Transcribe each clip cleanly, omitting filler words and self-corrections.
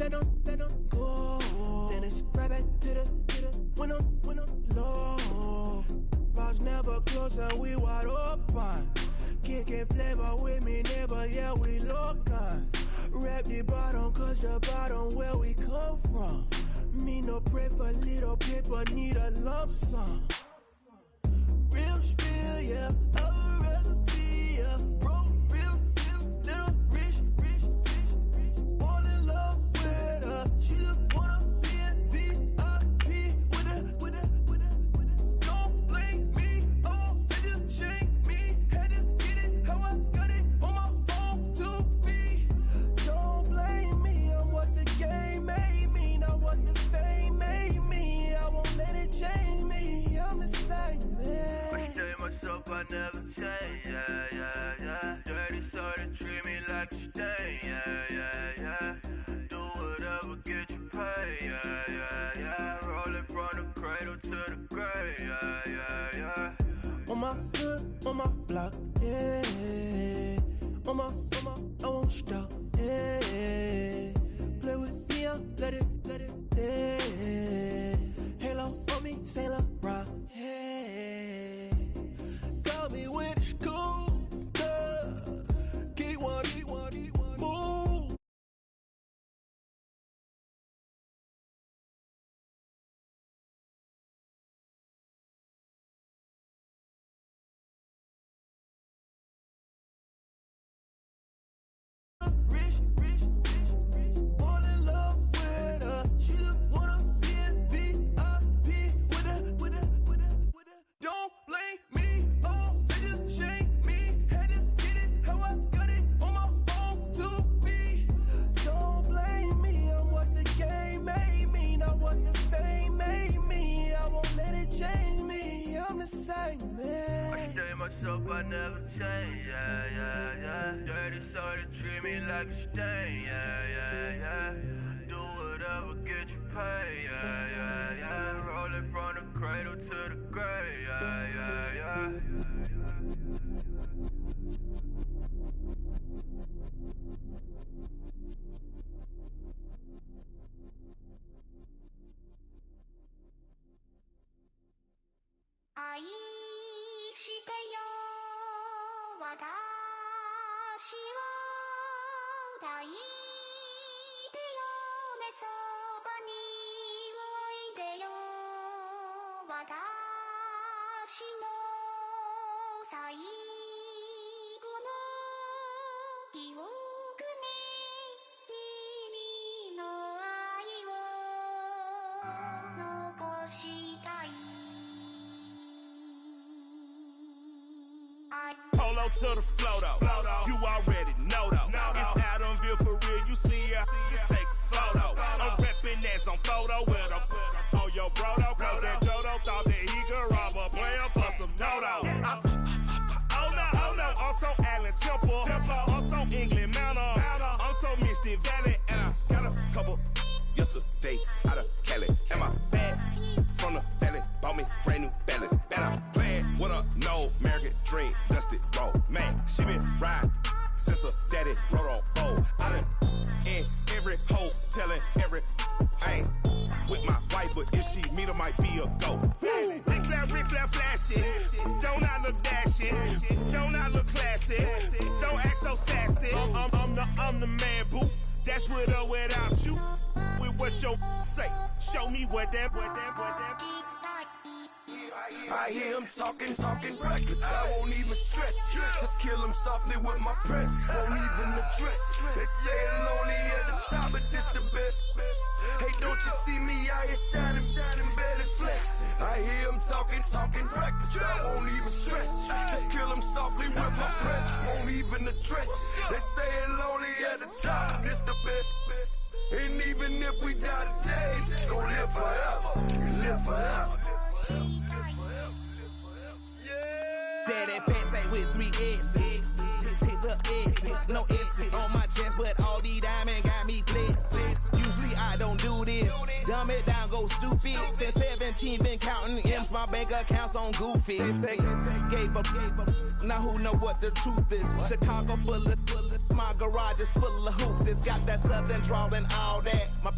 them go. Then it's right back to the when I'm low. Bars never close and we wide open. Kicking flavor with me, neighbor, yeah, we local. Rap the bottom, cause the bottom where we come from. Me no pray for little paper, need a lump sum. Real spill, yeah, a recipe, yeah. Broke, real, little rich. All in love with her. She just wanna be a VIP with her. Don't blame me, oh, they just shake me. Had to get it, how I got it on my phone to be. Don't blame me, I'm what the game made me, not what the fame made me. I won't let it change me, I'm the same man. I stay myself, I never change, yeah. Dirty so they treat me like a stain, yeah. Do whatever, get you paid, yeah. Rolling from the cradle to the grave, yeah. On my hood, on my block, yeah. On my, I won't stop, yeah. Play with me, I'll let it, yeah. Halo on me, Saint Laurent, yeah. Got me with the school, keep one, move. Rich, all in love with her. She just wanna be a VIP with her. Don't blame me, oh, they just shake me. Had to get it, how I got it on my phone to be. Don't blame me, I'm what the game made me, not what the fame made me. I won't let it change me, I'm the same man. I stay myself, I never change, yeah. Dirty so they treat me like a stain, yeah. Do whatever, get you paid, yeah. Rolling from the cradle to the grave, yeah.愛してよ私を抱いてよねそばにおいでよ私の最後の記憶に君の愛を残したいPolo to the flow though, you already know though. It's Adamville for real, you see ya, just take a photo. I'm reppin' that's on photo with a on your brodo, cause that Dodo thought that he could rob a player for some dodo. Oh no, I'm so Allen Temple, I'm so England Mountain, I'm so Misty Valley, and I got a couple yesterday out of Cali. And my bag from the valley bought me brand new balance. And I'm playing with a no American dream, dusty road. Man, she been riding since her daddy rode on bold. I done in every hole, telling every I ain't with my wife, but if she meet her, might be a go. Ric Flair flashing, don't I look dashing, don't I look classy, don't act so sassy. I'm the man, boo. That's with or without you. With what your say, show me what that. I hear him talking reckless. I won't even stress. Just kill him softly with my press. Won't even address. They say I'm lonely at the top, but it's the best. Hey, don't you see me out here shining, belly flex? I hear him talking reckless. I won't even stress. Just kill him softly with my press. Won't even address. They say I'm lonely at the top, but it's the best. And even if we die today, gon' live forever. Live forever. Daddy pants ain't with 3 S's. Hit the S's, no S's on my chest, but all these diamonds got me blessed. Use sleep, I don't do this. Dumb it down, go stupid. Since 17, been counting M's, my bank accounts on Goofy. Say, gave up. Now who know what the truth is? Chicago full of, my garage is full of hoopers. Got that southern drawl and all that. My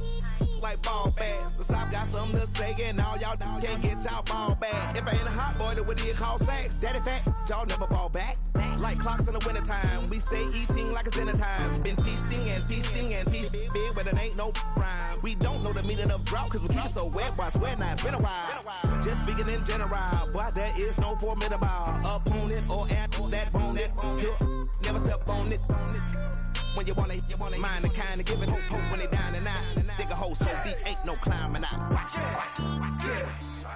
like ball bags. The South got something to say, and all y'all can't get y'all ball back. If I ain't a hot boy, then what do you call sacks? Daddy fat, y'all never fall back. Like clocks in the wintertime, we stay eating like it's dinner time. Been feasting and feasting and feasting big, but it ain't no rhyme. We don't know the meaning of drought, cause we keep it so wet, boy, I swear now it's been a while. Just speaking in general, boy, there is no formidable opponent or animal that bone it. Never step on it. When you want it, mind the kind of give it hope when they down and out. Dig a hole so deep, ain't no climbing out.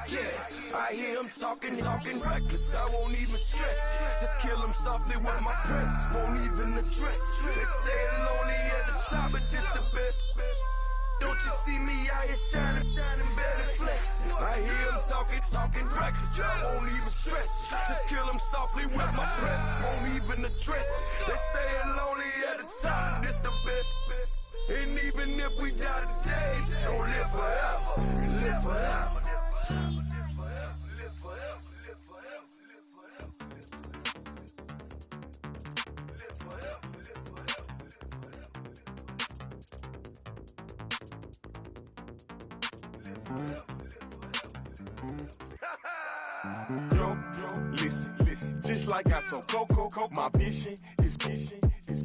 Yeah, I hear him talking reckless, I won't even stress. Just kill him softly with my press, won't even address. They say it lonely at the top, but this the best. Don't you see me out here shining, better flex. I hear him talking reckless, I won't even stress. Just kill him softly with my press, won't even address. They say it lonely at the top, this the best. And even if we die today, don't live forever, live forever. Yo, listen, just like I told Coco, my vision is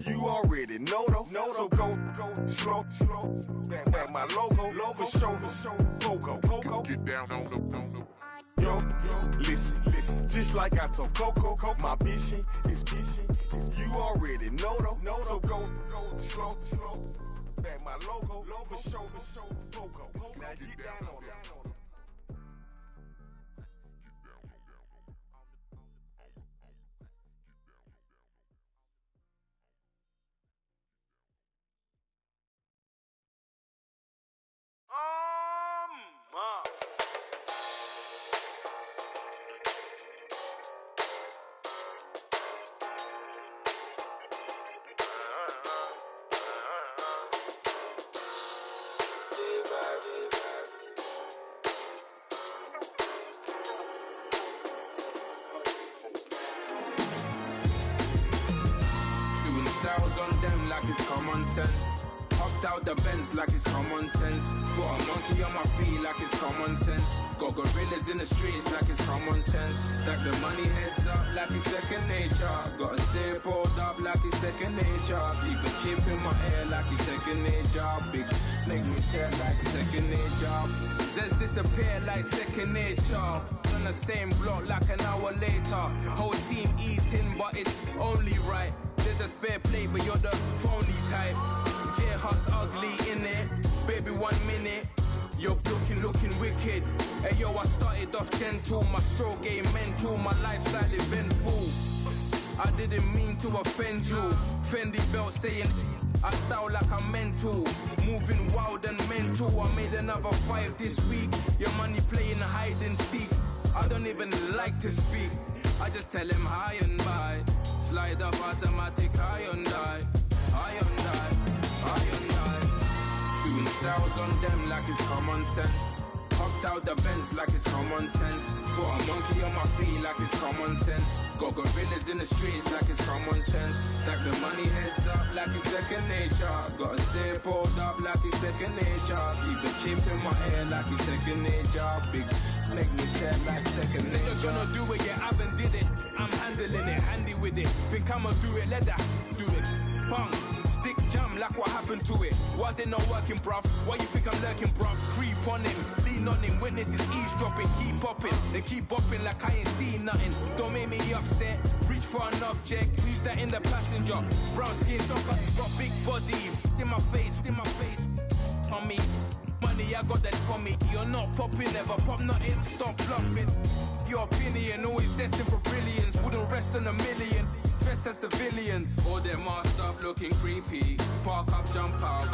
you already know though. So go slow, back my logo, for show, Coco, get down on the. Yo, listen, just like I told Coco, my vision is you already know though. So go slow, back my logo, for show, Coco, now get down on the. Styles on them like it's common sense. Hopped out the Benz like it's common sense. Put a monkey on my feet like it's common sense. Got gorillas in the streets like it's common sense. Stack the money heads up like it's second nature. Gotta stay pulled up like it's second nature. Keep a chip in my ear like it's second nature. Big make me stare like second nature. Says disappear like second nature. On the same block like an hour later. Whole team eating but it's only right. There's a spare plate, but you're the phony type. J-Hus ugly in it. Baby, 1 minute. You're looking wicked. Hey, yo, I started off gentle. My stroke game mental. My lifestyle eventful. I didn't mean to offend you. Fendi belt saying I style like I'm mental. Moving wild and mental. I made another 5 this week. Your money playing hide and seek. I don't even like to speak. I just tell him hi and bye. Slide off automatic, high and die. Doing styles on them like it's common sense. Hopped out the Benz like it's common sense. Put a monkey on my feet like it's common sense. Got gorillas in the streets like it's common sense. Stack the money heads up like it's second nature. Gotta stay pulled up like it's second nature. Keep the chip in my ear like it's second nature. Big make me stare like second nature. You're gonna do it, yeah, I haven't did it. I'm handling it, handy with it. Think I'ma do it, let that do it. Bang, stick jam like what happened to it. Was it not working, bruv? Why you think I'm lurking, bruv? Creep on him, lean on him, witnesses eavesdropping. Keep popping, they keep bopping like I ain't seen nothing. Don't make me upset, reach for an object. Who's that in the passenger? Brown skin, got big body. In my face, on me. Money, I got that for me. You're not popping, never pop nothing. Stop bluffing. Your opinion, always destined for brilliance. Wouldn't rest on a million. Dressed as civilians. All them masked up looking creepy. Park up, jump out,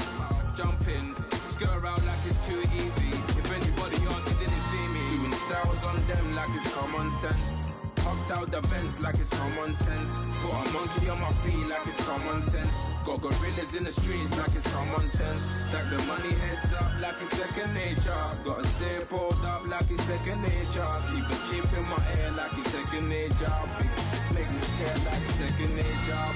jump in. Skirt out like it's too easy. If anybody else, you didn't see me. Doing styles on them like it's common sense. Hopped out the Benz like it's common sense. Put a monkey on my feet like it's common sense. Got gorillas in the streets like it's common sense. Stack the money heads up like it's second nature. Gotta stay pulled up like it's second nature. Keep a chip in my ear like it's second nature. Big make me care like second nature.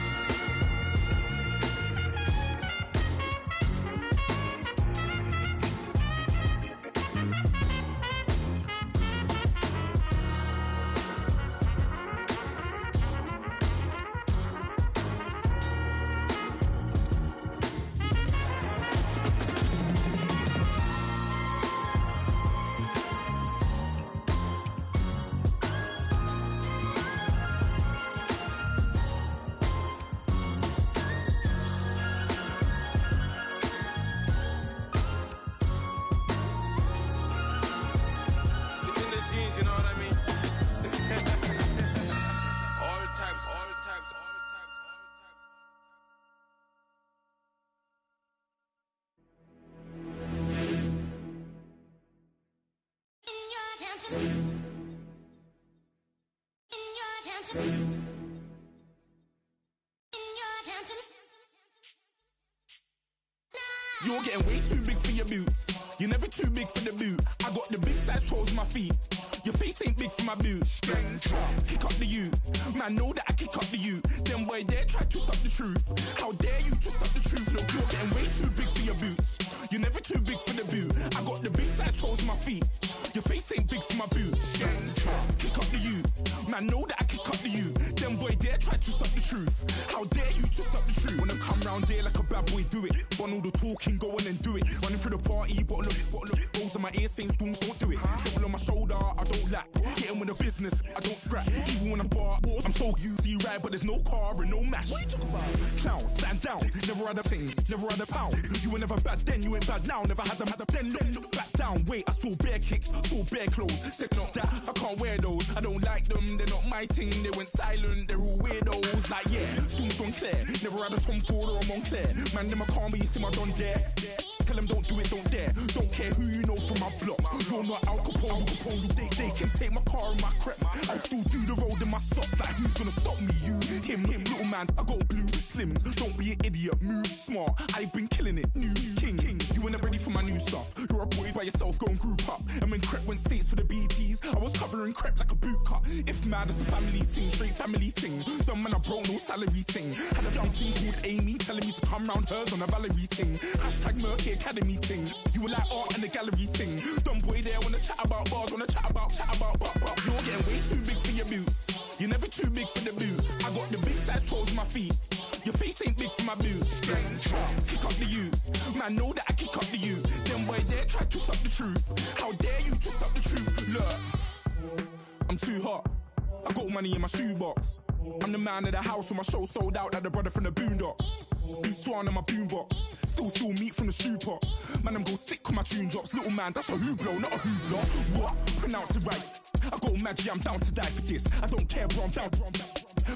You're getting way too big for your boots. You're never too big for the boot. I got the big size toes on my feet. Your face ain't big for my boots. Kick up the you. Man, know that I kick up the you. Them boy dare try to suck the truth. How dare you to suck the truth? Look, you're getting way too big for your boots. You're never too big for the boot. I got the big size toes on my feet. Your face ain't big for my boots. Kick up the you. Man, know that I kick up the you. Them boy dare try to suck the truth. How dare you to suck the truth? Wanna come round there like a bad boy, do it. Want all the talking, go on and do it. Running through the party, bottle of rolls on my ear saying spoons, don't do it. Double on my shoulder, I don't lack. Getting with the business, I don't scrap. Even when I'm bar, I'm so easy right, but there's no car and no mash. What you talk about? Clown, stand down. Never had a thing, never had a pound. You were never bad then, you ain't bad now. Never had them, then look back down. Wait, I saw bare kicks, saw bare clothes. Said not that, I can't wear those. I don't like them, they're not my thing. They went silent, they're all weirdos. Like yeah, Storms don't clear. Never had a Tom Ford or a Montclair. Man, them a calm, but you see my don dare. Tell them don't do it, don't dare. Don't care who you know from my block. You're not Al Capone, they can take my car and my creps. I'll still do the road in my socks. Like who's gonna stop me? You, him, little man. I got blue slims. Don't be an idiot, move smart. I've been killing it. New king. You ain't ready for my new stuff. You're a boy by yourself, go and group up. And when Crep went states for the BTs, I was covering Crep like a boot cut. If mad, it's a family thing, straight family thing. Dumb man, I broke no salary thing. Had a young thing called Amy telling me to come round hers on a Valerie thing. Hashtag Murky Academy thing. You were like art and the gallery thing. Dumb boy there wanna chat about bars, wanna chat about. You're getting way too big for your boots. You're never too big for the boot. I got the big size toes on my feet. Your face ain't big for my boots. Kick up the you. Man, know that I kick up the you. Them boy there try to suck the truth. How dare you to suck the truth? Look, I'm too hot. I got money in my shoebox. I'm the man of the house when my show sold out like the brother from the Boondocks. Beat Swan in my boombox. Still meat from the stew pot. Man, I'm go sick when my tune drops. Little man, that's a hooplo, not a hoopla. What? Pronounce it right. I got magic, I'm down to die for this. I don't care, bro, I'm down.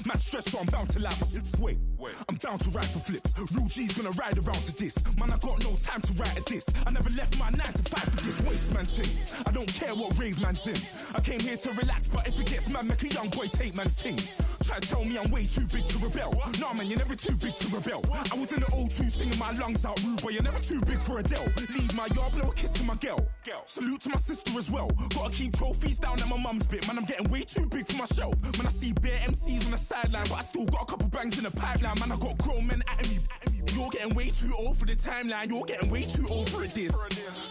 Man stressed, so I'm bound to like my slips. Wait, I'm bound to ride for flips. Real G's gonna ride around to this. Man, I got no time to write at this. I never left my 9 to 5 for this waste man thing. I don't care what rave man's in. I came here to relax, but if it gets mad, make a young boy take man's things. Try to tell me I'm way too big to rebel. Nah, man, you're never too big to rebel. I was in the O2 singing my lungs out, rude boy, you're never too big for Adele. Leave my yard, blow a kiss to my girl. Salute to my sister as well. Gotta keep trophies down at my mum's bit. Man, I'm getting way too big for my shelf. Man, I see bare MCs on the sideline, but I still got a couple bangs in the pipeline. Man, I got grown men at me. You're getting way too old for the timeline. You're getting way too old for a diss.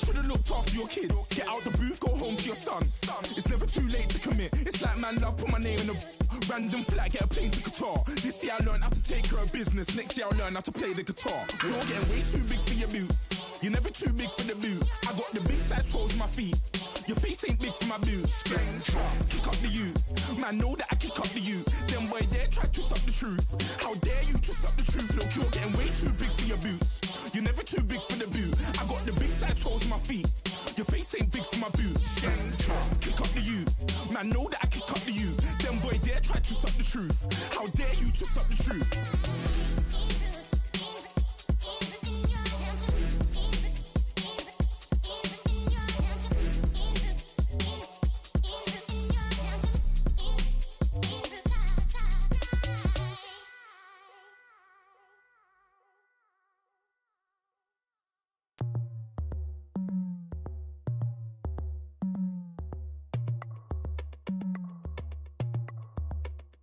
Should've looked after your kids. Get out the booth, go home to your son. It's never too late to commit. It's like man love, put my name in a random flat, get a plane to Qatar. This year I learned how to take care of business. Next year I'll learn how to play the guitar. You're getting way too big for your boots. You're never too big for the boot. I got the big size toes on my feet. Your face ain't big for my boots. Kick up the you. Man, know that I kick up the you. Them boy there try to suck the truth. How dare you to suck the truth? Look, you're getting way too big for your boots. You're never too big for the boot. I got the big size toes on my feet. Your face ain't big for my boots. Kick up the you. Man, know that I kick up the you. Them boy there try to suck the truth. How dare you to suck the truth?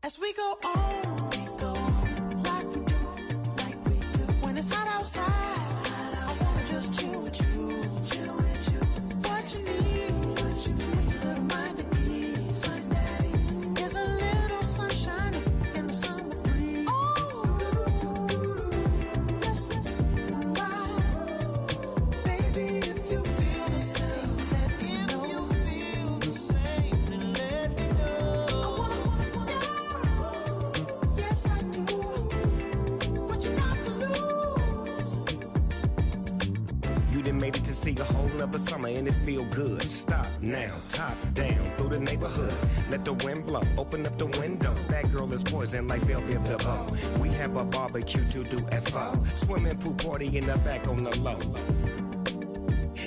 As we go on, like we do. When it's hot outside, I wanna just chill with you. What you need, to make your little mind at ease. There's a little sunshine in the summer breeze. Yes, right. Baby, if you feel the same, let me know. You feel the same, then let me know. Yes, I do. What you got to lose? You done made it to see a whole nother summer and it feel good. Stop now, top down through the neighborhood. Let the wind blow, open up the window. That girl is poison like Velvet DeVoe. We have a barbecue to do at 4. Swimming pool party in the back on the low.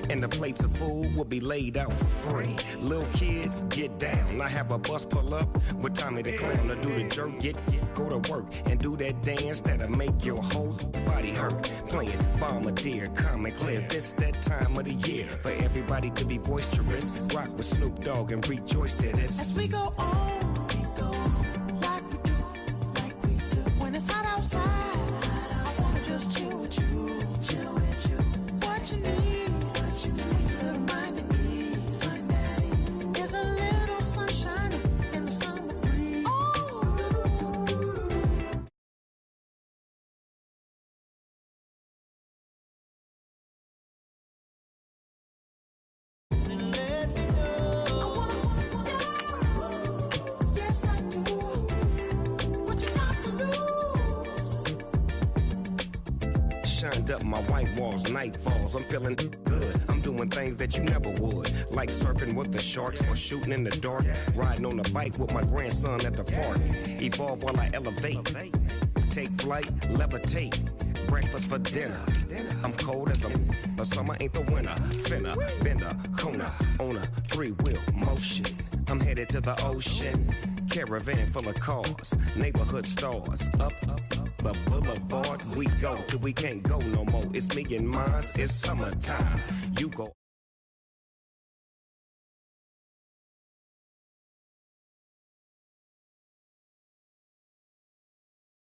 And the plates of food will be laid out for free. Little kids, get down. I have a bus pull up with Tommy the Clown to do the jerk. Go to work and do that dance that'll make your whole body hurt. Playing Bombardier, calm and clear. This that time of the year for everybody to be boisterous. Rock with Snoop Dogg and rejoice to this. As we go on, like we do. When it's hot outside, I wanna just chill with you. What you need, to make your little mind at ease. There's a little sunshine in the summer breeze. Let me know. Yes, I do. What you got to lose? Shined up my white walls, night falls. I'm feeling good. I'm doing things that you never would, like surfing with the sharks or shooting in the dark. Riding on a bike with my grandson at the park. Evolve while I elevate. Take flight, levitate. Breakfast for dinner. I'm cold as a but summer ain't the winter. Finna, bender, Kona, on a 3-wheel motion. I'm headed to the ocean. Caravan full of cars, neighborhood stars. Up the boulevard we go till we can't go no more. It's me and mine, it's summertime. You go.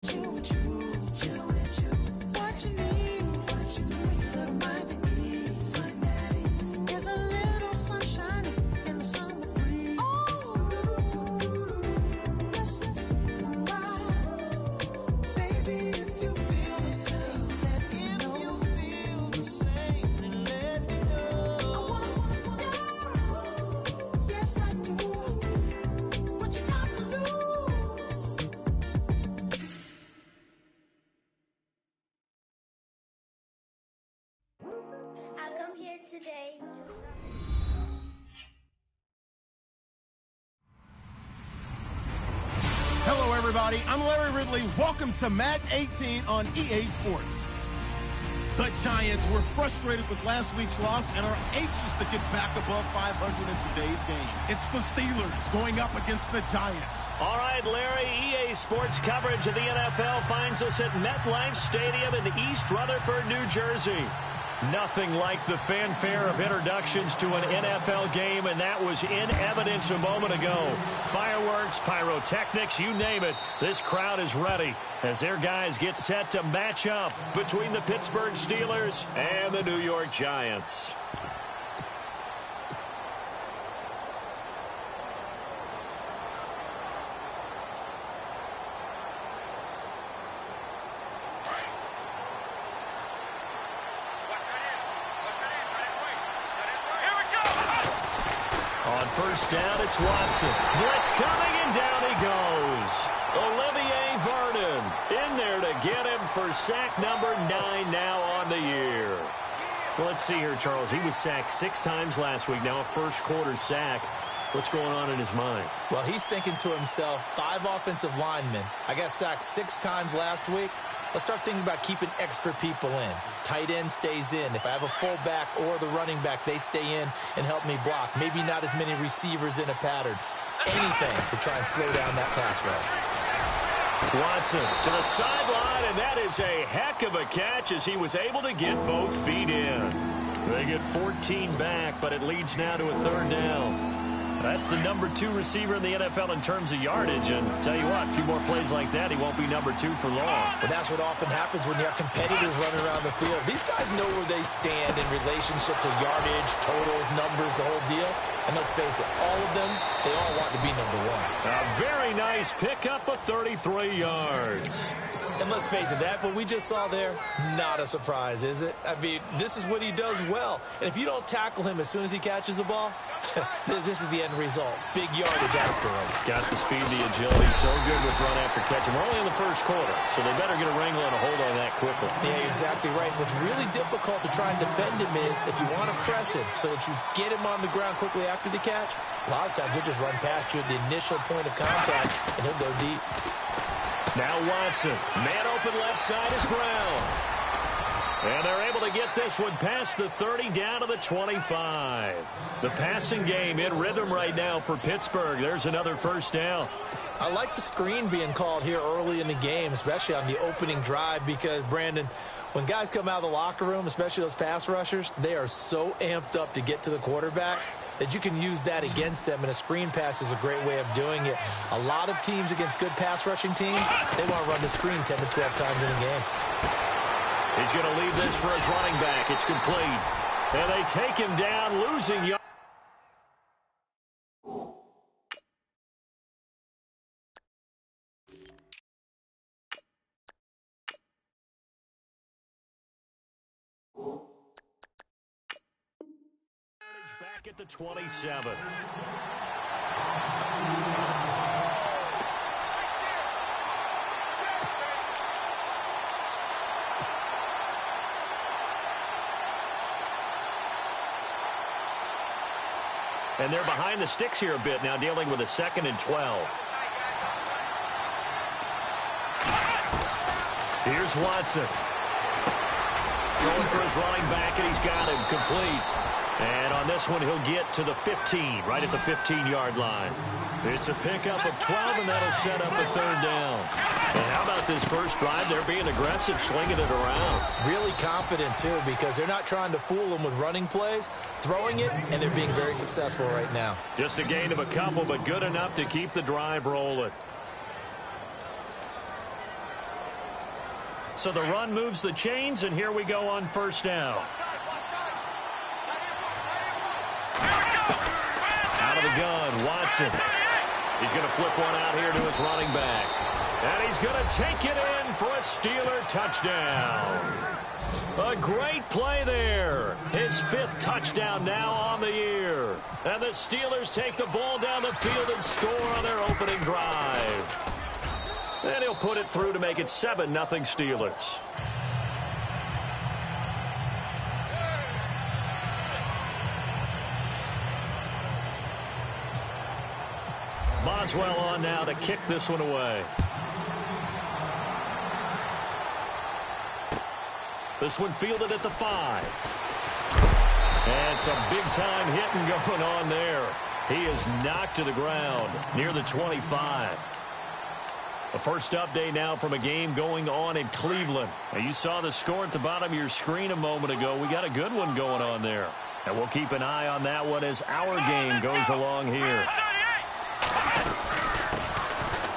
Chill with you. What you need, to make your little mind at ease. There's a little sunshine in the summer breeze. Yes, right. Baby, if you feel the same, let me know. You feel the same, then let me know. Yes, I do. What you got to lose? I come here today to Hello, everybody. I'm Larry Ridley. Welcome to Madden 18 on EA Sports. The Giants were frustrated with last week's loss and are anxious to get back above 500 in today's game. It's the Steelers going up against the Giants. All right, Larry, EA Sports coverage of the NFL finds us at MetLife Stadium in East Rutherford, New Jersey. Nothing like the fanfare of introductions to an NFL game, and that was in evidence a moment ago. Fireworks, pyrotechnics, you name it. This crowd is ready as their guys get set to match up between the Pittsburgh Steelers and the New York Giants. First down, it's Watson. Blitz coming, and down he goes. Olivier Vernon in there to get him for sack number 9 now on the year. Well, let's see here, Charles. He was sacked 6 times last week. Now a first-quarter sack. What's going on in his mind? Well, he's thinking to himself, 5 offensive linemen. I got sacked 6 times last week. Let's start thinking about keeping extra people in. Tight end stays in. If I have a fullback or the running back, they stay in and help me block. Maybe not as many receivers in a pattern. Anything to try and slow down that pass rush. Watson to the sideline, and that is a heck of a catch as he was able to get both feet in. They get 14 back, but it leads now to a 3rd down. That's the number 2 receiver in the NFL in terms of yardage. And tell you what, a few more plays like that, he won't be number 2 for long. Well, that's what often happens when you have competitors running around the field. These guys know where they stand in relationship to yardage, totals, numbers, the whole deal. And let's face it, all of them, they all want to be number 1. A very nice pickup of 33 yards. And let's face it, that what we just saw there, not a surprise, is it? I mean, this is what he does well. And if you don't tackle him as soon as he catches the ball, this is the end result. Big yardage afterwards. Got the speed, the agility, so good with run after catch. And we're only in the first quarter, so they better get a wrangle and a hold on that quickly. Yeah, you're exactly right. What's really difficult to try and defend him is if you want to press him so that you get him on the ground quickly after the catch, a lot of times he'll just run past you at the initial point of contact, and he'll go deep. Now Watson, man open left side is Brown. And they're able to get this one past the 30 down to the 25. The passing game in rhythm right now for Pittsburgh. There's another first down. I like the screen being called here early in the game, especially on the opening drive, because, Brandon, when guys come out of the locker room, especially those pass rushers, they are so amped up to get to the quarterback that you can use that against them, and a screen pass is a great way of doing it. A lot of teams against good pass rushing teams, they want to run the screen 10 to 12 times in a game. He's going to leave this for his running back. It's complete. And they take him down, losing yards. Back at the 27. And they're behind the sticks here a bit now, dealing with a 2nd and 12. Here's Watson. Going for his running back, and he's got him complete. And on this one, he'll get to the 15, right at the 15-yard line. It's a pickup of 12, and that'll set up a 3rd down. And how about this first drive? They're being aggressive, slinging it around. Really confident, too, because they're not trying to fool them with running plays, throwing it, and they're being very successful right now. Just a gain of a couple, but good enough to keep the drive rolling. So the run moves the chains, and here we go on first down. Out of the gun, Watson. He's going to flip one out here to his running back. And he's going to take it in for a Steeler touchdown. A great play there. His 5th touchdown now on the year. And the Steelers take the ball down the field and score on their opening drive. And he'll put it through to make it 7-0 Steelers. Boswell on now to kick this one away. This one fielded at the 5. And some big-time hitting going on there. He is knocked to the ground near the 25. The first update now from a game going on in Cleveland. Now, you saw the score at the bottom of your screen a moment ago. We got a good one going on there. And we'll keep an eye on that one as our game goes along here.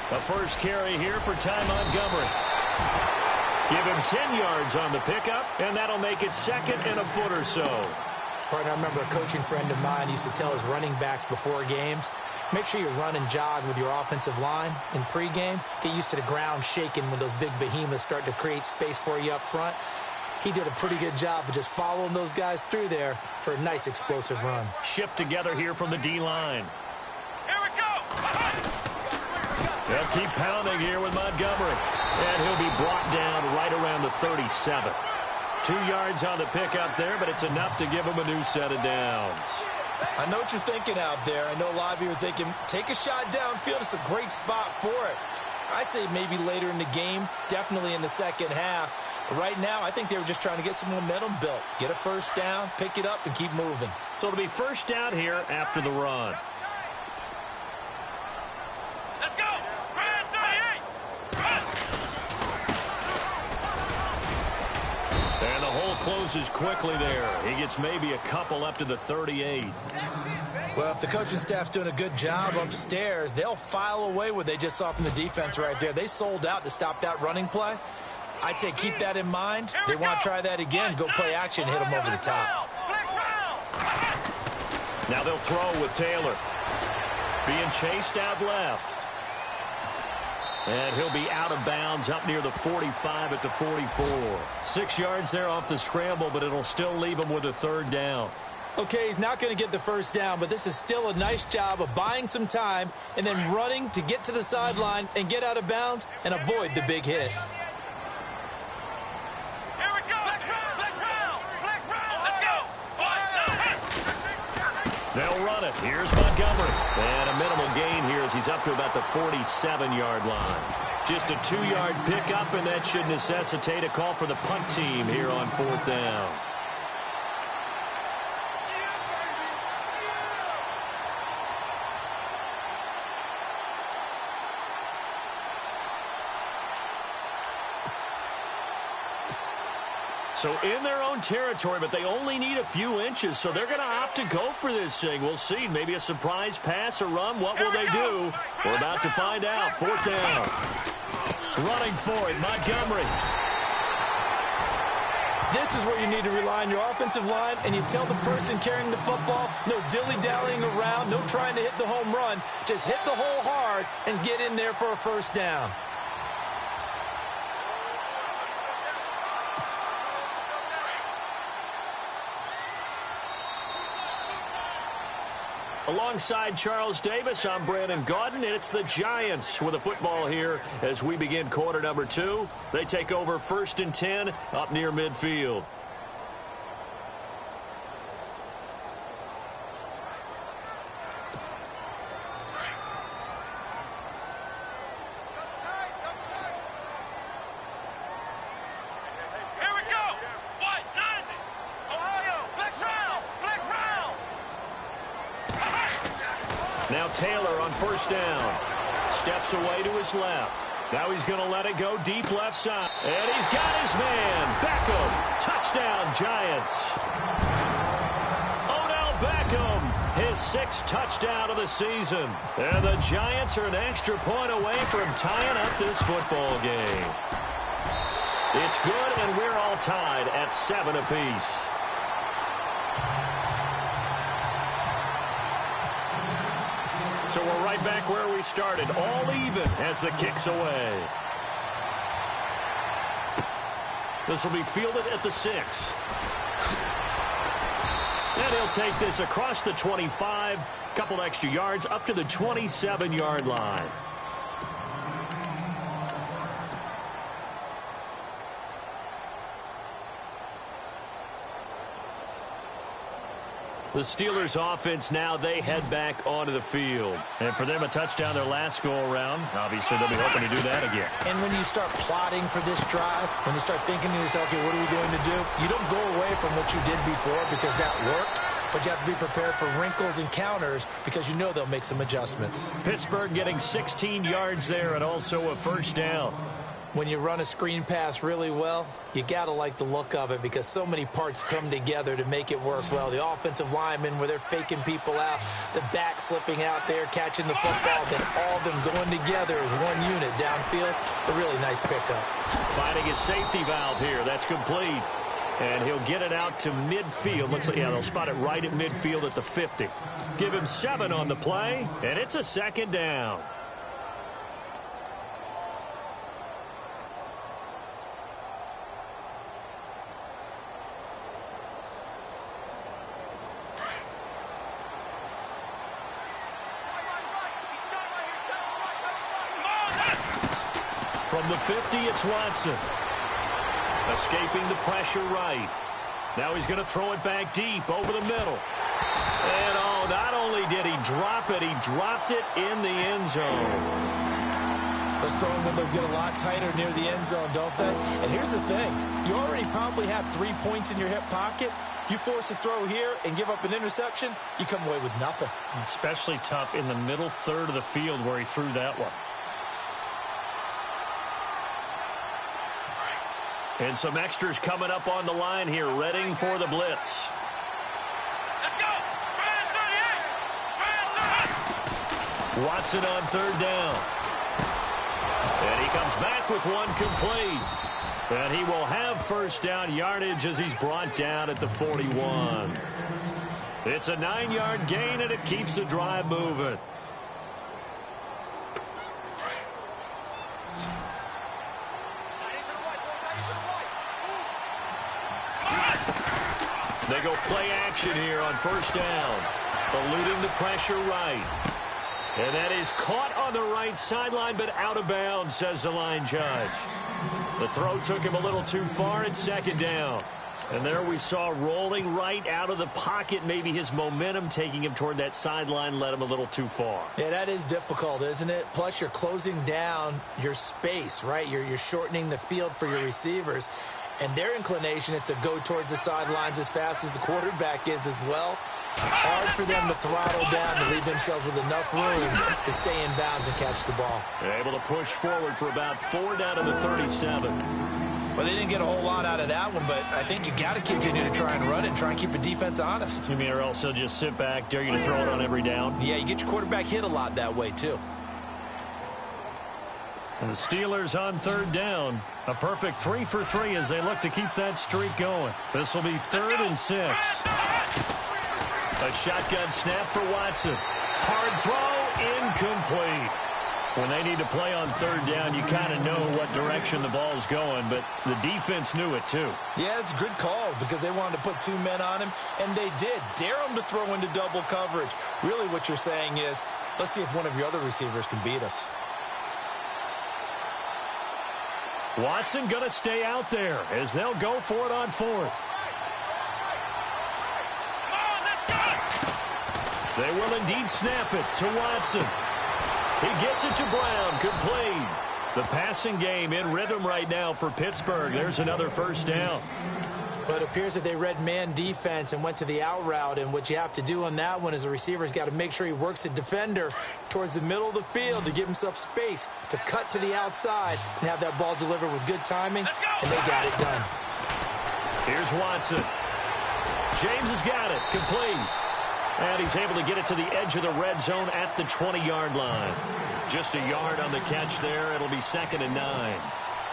The first carry here for Ty Montgomery. Give him 10 yards on the pickup, and that'll make it 2nd and a foot or so. Partner, I remember a coaching friend of mine used to tell his running backs before games, make sure you run and jog with your offensive line in pregame. Get used to the ground shaking when those big behemoths start to create space for you up front. He did a pretty good job of just following those guys through there for a nice explosive run. Shift together here from the D-line. Here we go! They'll keep pounding here with Montgomery. And he'll be brought down right around the 37. 2 yards on the pickup there, but it's enough to give him a new set of downs. I know what you're thinking out there. I know a lot of you are thinking, take a shot downfield. It's a great spot for it. I'd say maybe later in the game, definitely in the second half. But right now, I think they were just trying to get some momentum built. Get a first down, pick it up, and keep moving. So it'll be first down here after the run. Let's go! Brand 38! Run! And the whole closes quickly there. He gets maybe a couple up to the 38. Well, if the coaching staff's doing a good job upstairs, they'll file away what they just saw from the defense right there. They sold out to stop that running play. I'd say keep that in mind. They want to try that again. Go play action, hit them over the top. Now they'll throw with Taylor. Being chased out left. And he'll be out of bounds up near the 45 at the 44. 6 yards there off the scramble, but it'll still leave him with a third down. Okay, he's not going to get the first down, but this is still a nice job of buying some time and then running to get to the sideline and get out of bounds and avoid the big hit. They'll run it. Here's Montgomery. And a minimal gain here as he's up to about the 47-yard line. Just a 2-yard pickup, and that should necessitate a call for the punt team here on 4th down. So in their own territory, but they only need a few inches, so they're going to opt to go for this thing. We'll see. Maybe a surprise pass, a run. What will they do? We're about to find out. 4th down. Running for it, Montgomery. This is where you need to rely on your offensive line, and you tell the person carrying the football, no dilly-dallying around, no trying to hit the home run. Just hit the hole hard and get in there for a first down. Alongside Charles Davis, I'm Brandon Gaudin, and it's the Giants with the football here as we begin quarter number 2. They take over 1st and 10 up near midfield. Now Taylor on 1st down. Steps away to his left. Now he's going to let it go deep left side. And he's got his man. Beckham. Touchdown, Giants. Odell Beckham. His 6th touchdown of the season. And the Giants are an extra point away from tying up this football game. It's good, and we're all tied at 7 apiece. So we're right back where we started, all even as the kick's away. This will be fielded at the 6. And he'll take this across the 25, couple extra yards up to the 27-yard line. The Steelers offense now, they head back onto the field. And for them, a touchdown their last go-around. Obviously, they'll be hoping to do that again. And when you start plotting for this drive, when you start thinking to yourself, okay, what are we going to do? You don't go away from what you did before because that worked. But you have to be prepared for wrinkles and counters because you know they'll make some adjustments. Pittsburgh getting 16 yards there and also a first down. When you run a screen pass really well, you got to like the look of it because so many parts come together to make it work well. The offensive linemen, where they're faking people out, the back slipping out there, catching the football, then all of them going together as one unit downfield. A really nice pickup. Finding his safety valve here. That's complete. And he'll get it out to midfield. Looks like, yeah, they'll spot it right at midfield at the 50. Give him 7 on the play, and it's a second down. From the 50, it's Watson. Escaping the pressure right. Now he's going to throw it back deep over the middle. And, oh, not only did he drop it, he dropped it in the end zone. Those throwing windows get a lot tighter near the end zone, don't they? And here's the thing. You already probably have 3 points in your hip pocket. You force a throw here and give up an interception, you come away with nothing. Especially tough in the middle third of the field where he threw that one. And some extras coming up on the line here, readying for the blitz. Let's go! Watson on third down. And he comes back with one complete. And he will have first down yardage as he's brought down at the 41. It's a 9-yard gain, and it keeps the drive moving. They go play action here on first down. Eluding the pressure right. And that is caught on the right sideline, but out of bounds, says the line judge. The throw took him a little too far at second down. And there we saw rolling right out of the pocket. Maybe his momentum taking him toward that sideline led him a little too far. Yeah, that is difficult, isn't it? Plus, you're closing down your space, right? You're shortening the field for your receivers. And their inclination is to go towards the sidelines as fast as the quarterback is as well. Hard for them to throttle down to leave themselves with enough room to stay in bounds and catch the ball. They're able to push forward for about 4 down to the 37. Well, they didn't get a whole lot out of that one, but I think you got to continue to try and run it and try and keep the defense honest. You mean, or else they'll just sit back, dare you to throw it on every down? Yeah, you get your quarterback hit a lot that way, too. And the Steelers on third down. A perfect 3 for 3 as they look to keep that streak going. This will be 3rd and 6. A shotgun snap for Watson. Hard throw, incomplete. When they need to play on third down, you kind of know what direction the ball's going, but the defense knew it too. Yeah, it's a good call because they wanted to put 2 men on him, and they did. Dare him to throw into double coverage. Really what you're saying is, let's see if one of your other receivers can beat us. Watson going to stay out there as they'll go for it on 4th. They will indeed snap it to Watson. He gets it to Brown, complete. The passing game in rhythm right now for Pittsburgh. There's another first down. But it appears that they read man defense and went to the out route, and what you have to do on that one is the receiver's got to make sure he works the defender towards the middle of the field to give himself space to cut to the outside and have that ball delivered with good timing, and they got it done. Here's Watson. James has got it, complete. And he's able to get it to the edge of the red zone at the 20-yard line. Just a yard on the catch there. It'll be 2nd and 9.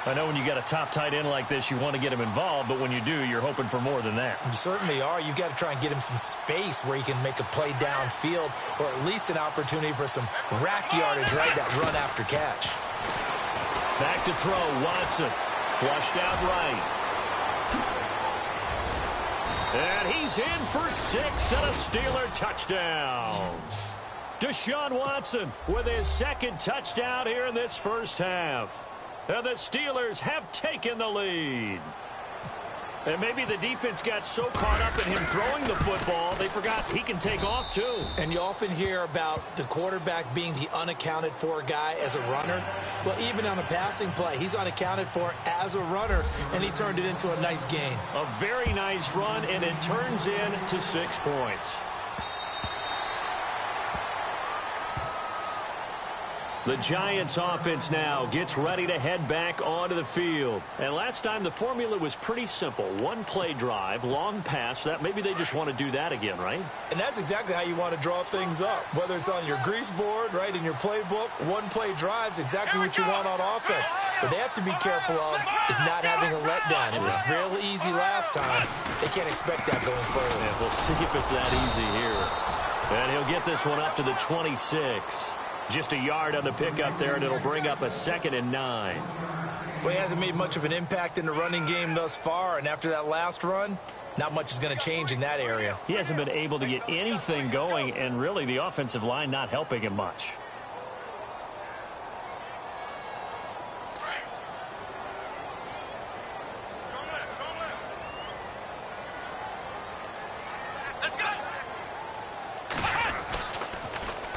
I know when you got a top tight end like this, you want to get him involved, but when you do, you're hoping for more than that. You certainly are. You've got to try and get him some space where he can make a play downfield, or at least an opportunity for some rack yardage, right? That run after catch. Back to throw, Watson. Flushed out right. And he's in for 6 and a Steeler touchdown. Deshaun Watson with his 2nd touchdown here in this first half. And the Steelers have taken the lead. And maybe the defense got so caught up in him throwing the football, they forgot he can take off too. And you often hear about the quarterback being the unaccounted for guy as a runner. Well, even on a passing play, he's unaccounted for as a runner, and he turned it into a nice gain. A very nice run, and it turns into 6 points. The Giants offense now gets ready to head back onto the field. And last time the formula was pretty simple. 1-play drive, long pass. That maybe they just want to do that again, right? And that's exactly how you want to draw things up. Whether it's on your grease board, right, in your playbook, 1-play drive's exactly what you want on offense. What they have to be careful of is not having a letdown. It was real easy last time. They can't expect that going forward. Yeah, we'll see if it's that easy here. And he'll get this one up to the 26. Just a yard on the pickup there, and it'll bring up a 2nd and 9. Well, he hasn't made much of an impact in the running game thus far, and after that last run, not much is going to change in that area. He hasn't been able to get anything going, and really the offensive line not helping him much.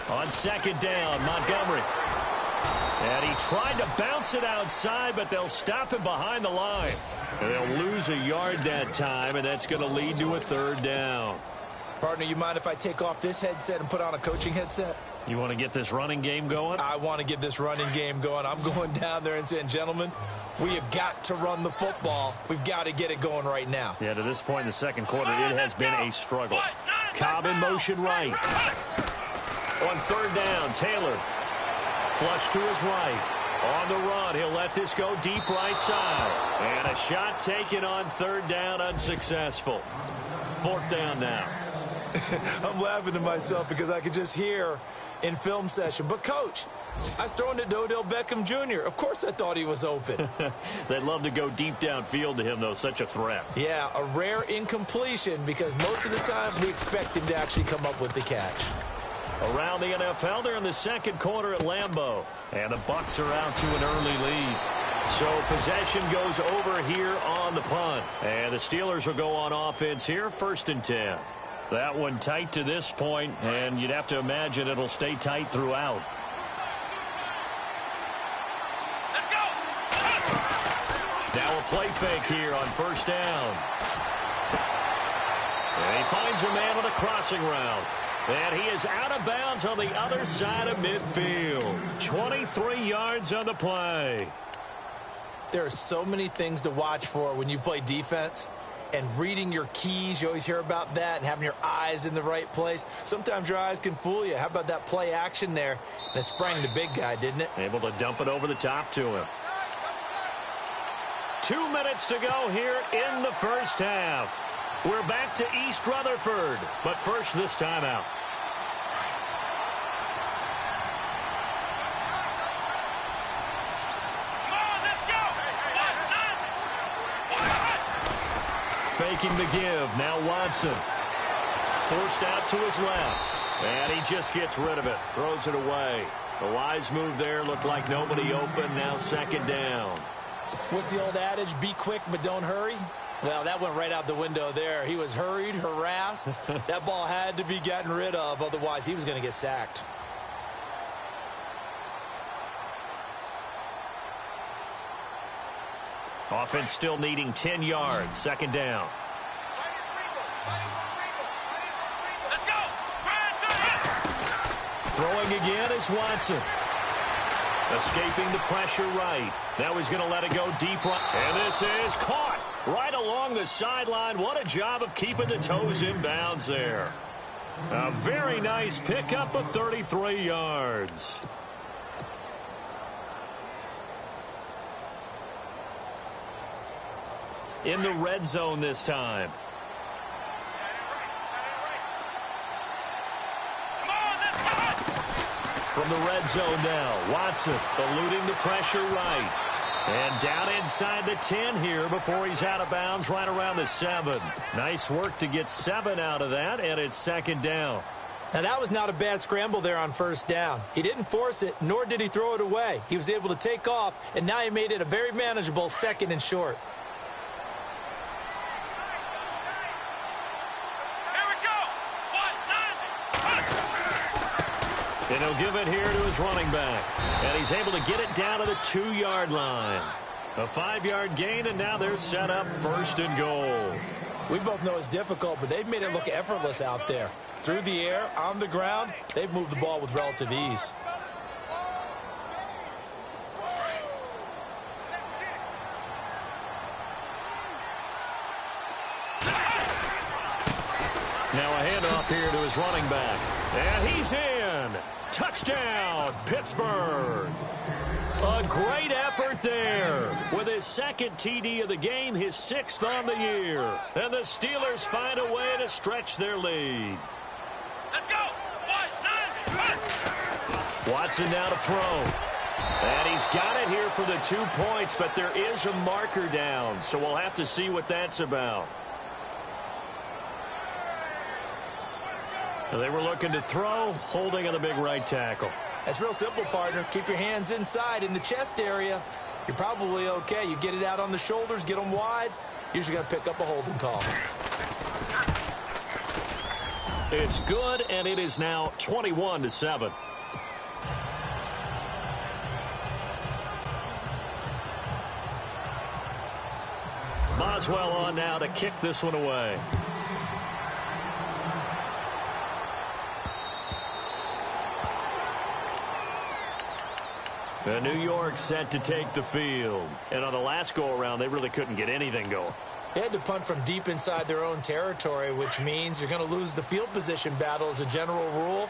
On 2nd down, Montgomery. And he tried to bounce it outside, but they'll stop him behind the line. And they'll lose a yard that time, and that's going to lead to a 3rd down. Partner, you mind if I take off this headset and put on a coaching headset? You want to get this running game going? I want to get this running game going. I'm going down there and saying, gentlemen, we have got to run the football. We've got to get it going right now. Yeah, to this point in the second quarter, it has been a struggle. Cobb in motion right. On third down, Taylor. Flush to his right. On the run, he'll let this go deep right side. And a shot taken on third down, unsuccessful. Fourth down now. I'm laughing to myself because I could just hear in film session. But, Coach, I was throwing to Odell Beckham Jr. Of course I thought he was open. They'd love to go deep downfield to him, though. Such a threat. Yeah, a rare incompletion because most of the time we expect him to actually come up with the catch. Around the NFL, they're in the second quarter at Lambeau. And the Bucs are out to an early lead. So possession goes over here on the punt. And the Steelers will go on offense here, 1st and 10. That one tight to this point, and you'd have to imagine it'll stay tight throughout. Let's go! Now a play fake here on 1st down. And he finds a man with a crossing route. And he is out of bounds on the other side of midfield. 23 yards on the play. There are so many things to watch for when you play defense. And reading your keys, you always hear about that, and having your eyes in the right place. Sometimes your eyes can fool you. How about that play action there? And it sprang the big guy, didn't it? Able to dump it over the top to him. 2 minutes to go here in the first half. We're back to East Rutherford, but first this timeout. Faking the give. Now Watson. Forced out to his left. And he just gets rid of it. Throws it away. The wise move there. Looked like nobody open. Now 2nd down. What's the old adage? Be quick, but don't hurry. Well, that went right out the window there. He was hurried, harassed. That ball had to be gotten rid of. Otherwise, he was going to get sacked. Offense still needing 10 yards. 2nd down. Let's go! Throwing again is Watson. Escaping the pressure right. Now he's going to let it go deep right. And this is caught right along the sideline. What a job of keeping the toes in bounds there. A very nice pickup of 33 yards. In the red zone this time. From the red zone now, Watson eluding the pressure right. And down inside the 10 here before he's out of bounds right around the 7. Nice work to get 7 out of that, and it's 2nd down. Now, that was not a bad scramble there on 1st down. He didn't force it, nor did he throw it away. He was able to take off, and now he made it a very manageable 2nd and short. And he'll give it here to his running back. And he's able to get it down to the 2-yard line. A 5-yard gain, and now they're set up 1st and goal. We both know it's difficult, but they've made it look effortless out there. Through the air, on the ground, they've moved the ball with relative ease. Now a handoff here to his running back. And he's in. Touchdown, Pittsburgh. A great effort there. With his 2nd TD of the game, his 6th on the year. And the Steelers find a way to stretch their lead. Let's go! Watson now to throw. And he's got it here for the 2 points, but there is a marker down, so we'll have to see what that's about. They were looking to throw, holding on the big right tackle. That's real simple, partner. Keep your hands inside in the chest area. You're probably okay. You get it out on the shoulders, get them wide. Usually got to pick up a holding call. It's good, and it is now 21-7. Boswell on now to kick this one away. New York set to take the field. And on the last go-around, they really couldn't get anything going. They had to punt from deep inside their own territory, which means you're going to lose the field position battle as a general rule.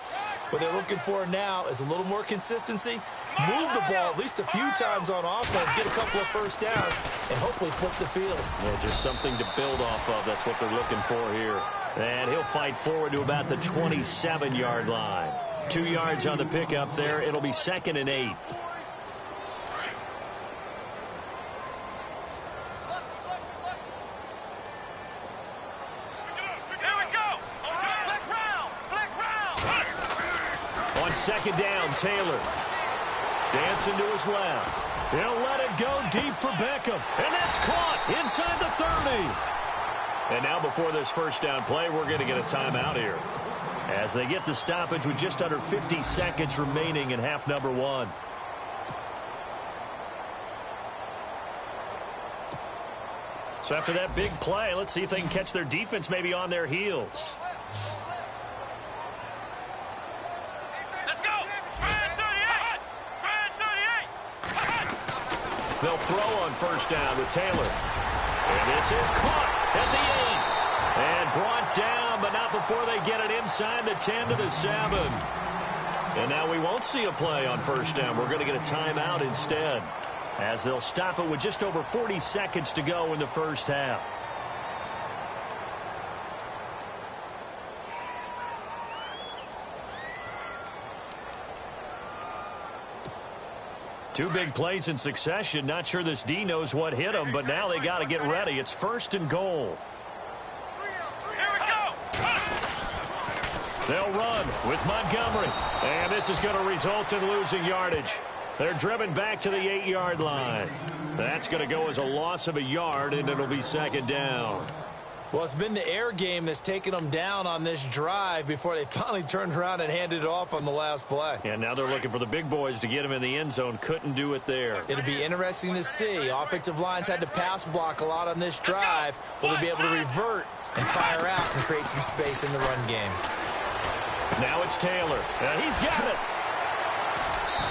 What they're looking for now is a little more consistency, move the ball at least a few times on offense, get a couple of first downs, and hopefully flip the field. Yeah, just something to build off of. That's what they're looking for here. And he'll fight forward to about the 27-yard line. 2 yards on the pickup there. It'll be 2nd and 8. On 2nd down, Taylor. Dancing to his left. He'll let it go deep for Beckham. And that's caught inside the 30. And now before this first down play, we're going to get a timeout here, as they get the stoppage with just under 50 seconds remaining in half number 1. So after that big play, let's see if they can catch their defense maybe on their heels. Let's go! Spread 38! Spread 38! They'll throw on first down with Taylor. And this is caught at the 8. And brought down, but not before they get it inside the 10 to the 7. And now we won't see a play on first down. We're going to get a timeout instead, as they'll stop it with just over 40 seconds to go in the first half. Two big plays in succession. Not sure this D knows what hit him, but now they got to get ready. It's 1st and goal. Here we go! They'll run with Montgomery. And this is going to result in losing yardage. They're driven back to the 8-yard line. That's going to go as a loss of a yard, and it'll be 2nd down. Well, it's been the air game that's taken them down on this drive before they finally turned around and handed it off on the last play. And now they're looking for the big boys to get him in the end zone. Couldn't do it there. It'll be interesting to see. Offensive lines had to pass block a lot on this drive. Will they be able to revert and fire out and create some space in the run game? Now it's Taylor. He's got it.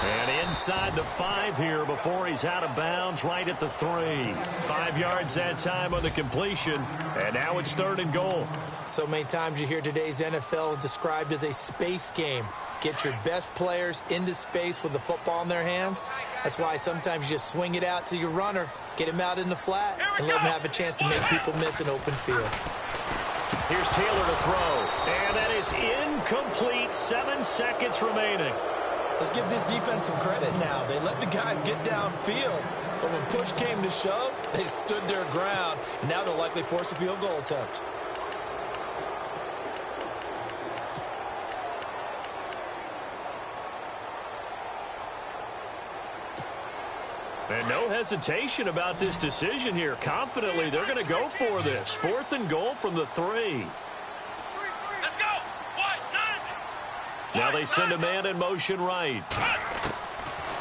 And inside the 5 here before he's out of bounds, right at the 3. 5 yards that time on the completion. And now it's 3rd and goal. So many times you hear today's NFL described as a space game. Get your best players into space with the football in their hands. That's why sometimes you just swing it out to your runner, get him out in the flat, and let him have a chance to make people miss an open field. Here's Taylor to throw. And that is incomplete. 7 seconds remaining. Let's give this defense some credit now. They let the guys get downfield, but when push came to shove, they stood their ground, and now they'll likely force a field goal attempt. And no hesitation about this decision here. Confidently, they're going to go for this. 4th and goal from the 3. Now they send a man in motion right.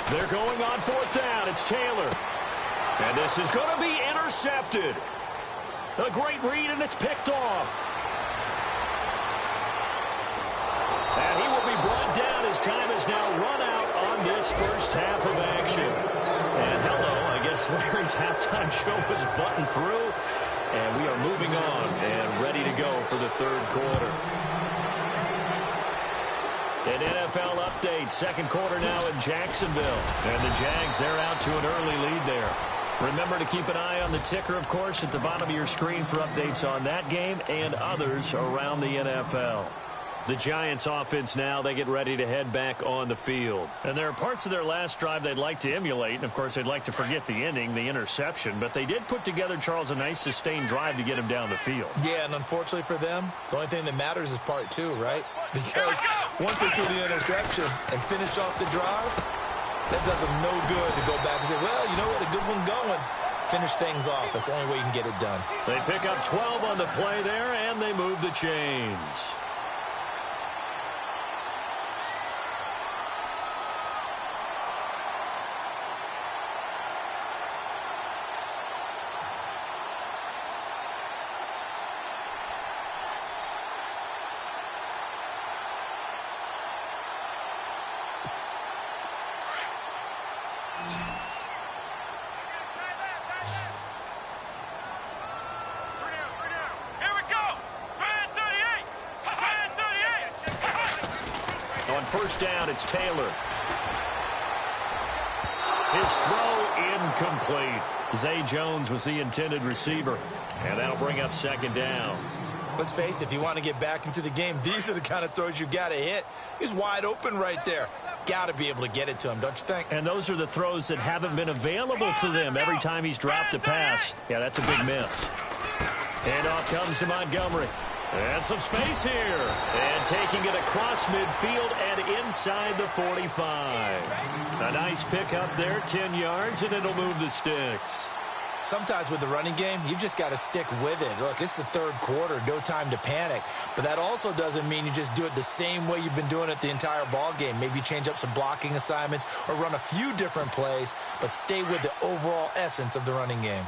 They're going on 4th down. It's Taylor. And this is going to be intercepted. A great read, and it's picked off. And he will be brought down. His time is now run out on this first half of action. And hello, I guess Larry's halftime show was buttoned through. And we are moving on and ready to go for the 3rd quarter. An NFL update, 2nd quarter now in Jacksonville. And the Jags, they're out to an early lead there. Remember to keep an eye on the ticker, of course, at the bottom of your screen for updates on that game and others around the NFL. The Giants offense now, they get ready to head back on the field. And there are parts of their last drive they'd like to emulate. And, of course, they'd like to forget the ending, the interception. But they did put together, Charles, a nice sustained drive to get him down the field. Yeah, and unfortunately for them, the only thing that matters is part 2, right? Because once they do the interception and finish off the drive, that does them no good to go back and say, well, you know what, a good one going. Finish things off. That's the only way you can get it done. They pick up 12 on the play there, and they move the chains. On first down, it's Taylor. His throw incomplete. Zay Jones was the intended receiver. And that'll bring up second down. Let's face it, if you want to get back into the game, these are the kind of throws you got to hit. He's wide open right there. Got to be able to get it to him, don't you think? And those are the throws that haven't been available to them every time he's dropped a pass. Yeah, that's a big miss. And off comes to Montgomery. And some space here. And taking it across midfield and inside the 45. A nice pick up there, 10 yards, and it'll move the sticks. Sometimes with the running game, you've just got to stick with it. Look, it's the third quarter, no time to panic. But that also doesn't mean you just do it the same way you've been doing it the entire ball game. Maybe change up some blocking assignments or run a few different plays, but stay with the overall essence of the running game.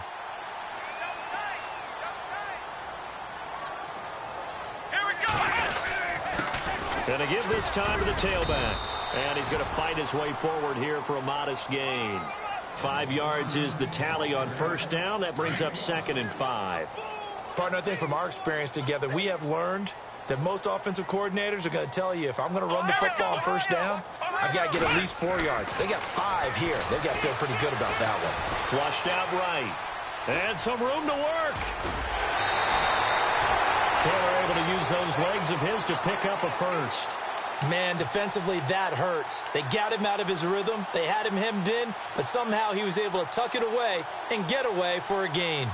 Going to give this time to the tailback. And he's going to fight his way forward here for a modest gain. 5 yards is the tally on first down. That brings up 2nd and 5. Partner, I think from our experience together, we have learned that most offensive coordinators are going to tell you, if I'm going to run the football on first down, I've got to get at least 4 yards. They got 5 here. They've got to feel pretty good about that one. Flushed out right. And some room to work. Taylor able to use those legs of his to pick up a first. Man, defensively, that hurts. They got him out of his rhythm. They had him hemmed in, but somehow he was able to tuck it away and get away for a gain.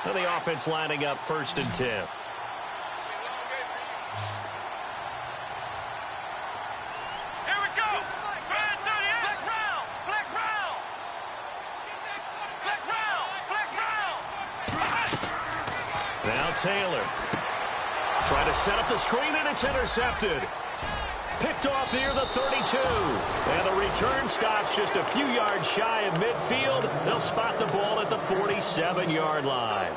And the offense lining up 1st and 10. Now Taylor. Trying to set up the screen, and it's intercepted. Picked off near the 32. And the return stops just a few yards shy of midfield. They'll spot the ball at the 47-yard line.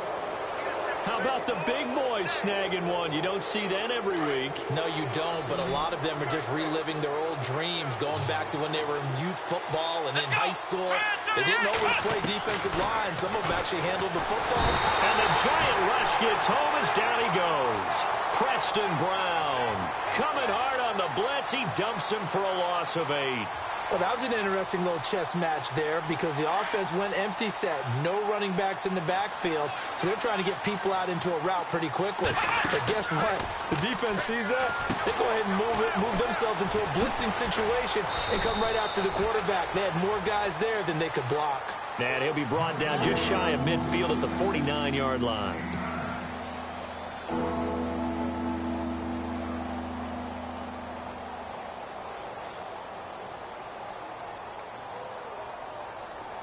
How about the big boys snagging one? You don't see that every week. No, you don't, but a lot of them are just reliving their old dreams, going back to when they were in youth football and in high school. They didn't always play defensive line. Some of them actually handled the football. And the giant rush gets home as down he goes. Preston Brown coming hard on the blitz. He dumps him for a loss of 8. Well, that was an interesting little chess match there because the offense went empty set. No running backs in the backfield, so they're trying to get people out into a route pretty quickly. But guess what? The defense sees that. They go ahead and move themselves into a blitzing situation and come right after the quarterback. They had more guys there than they could block. And he'll be brought down just shy of midfield at the 49-yard line.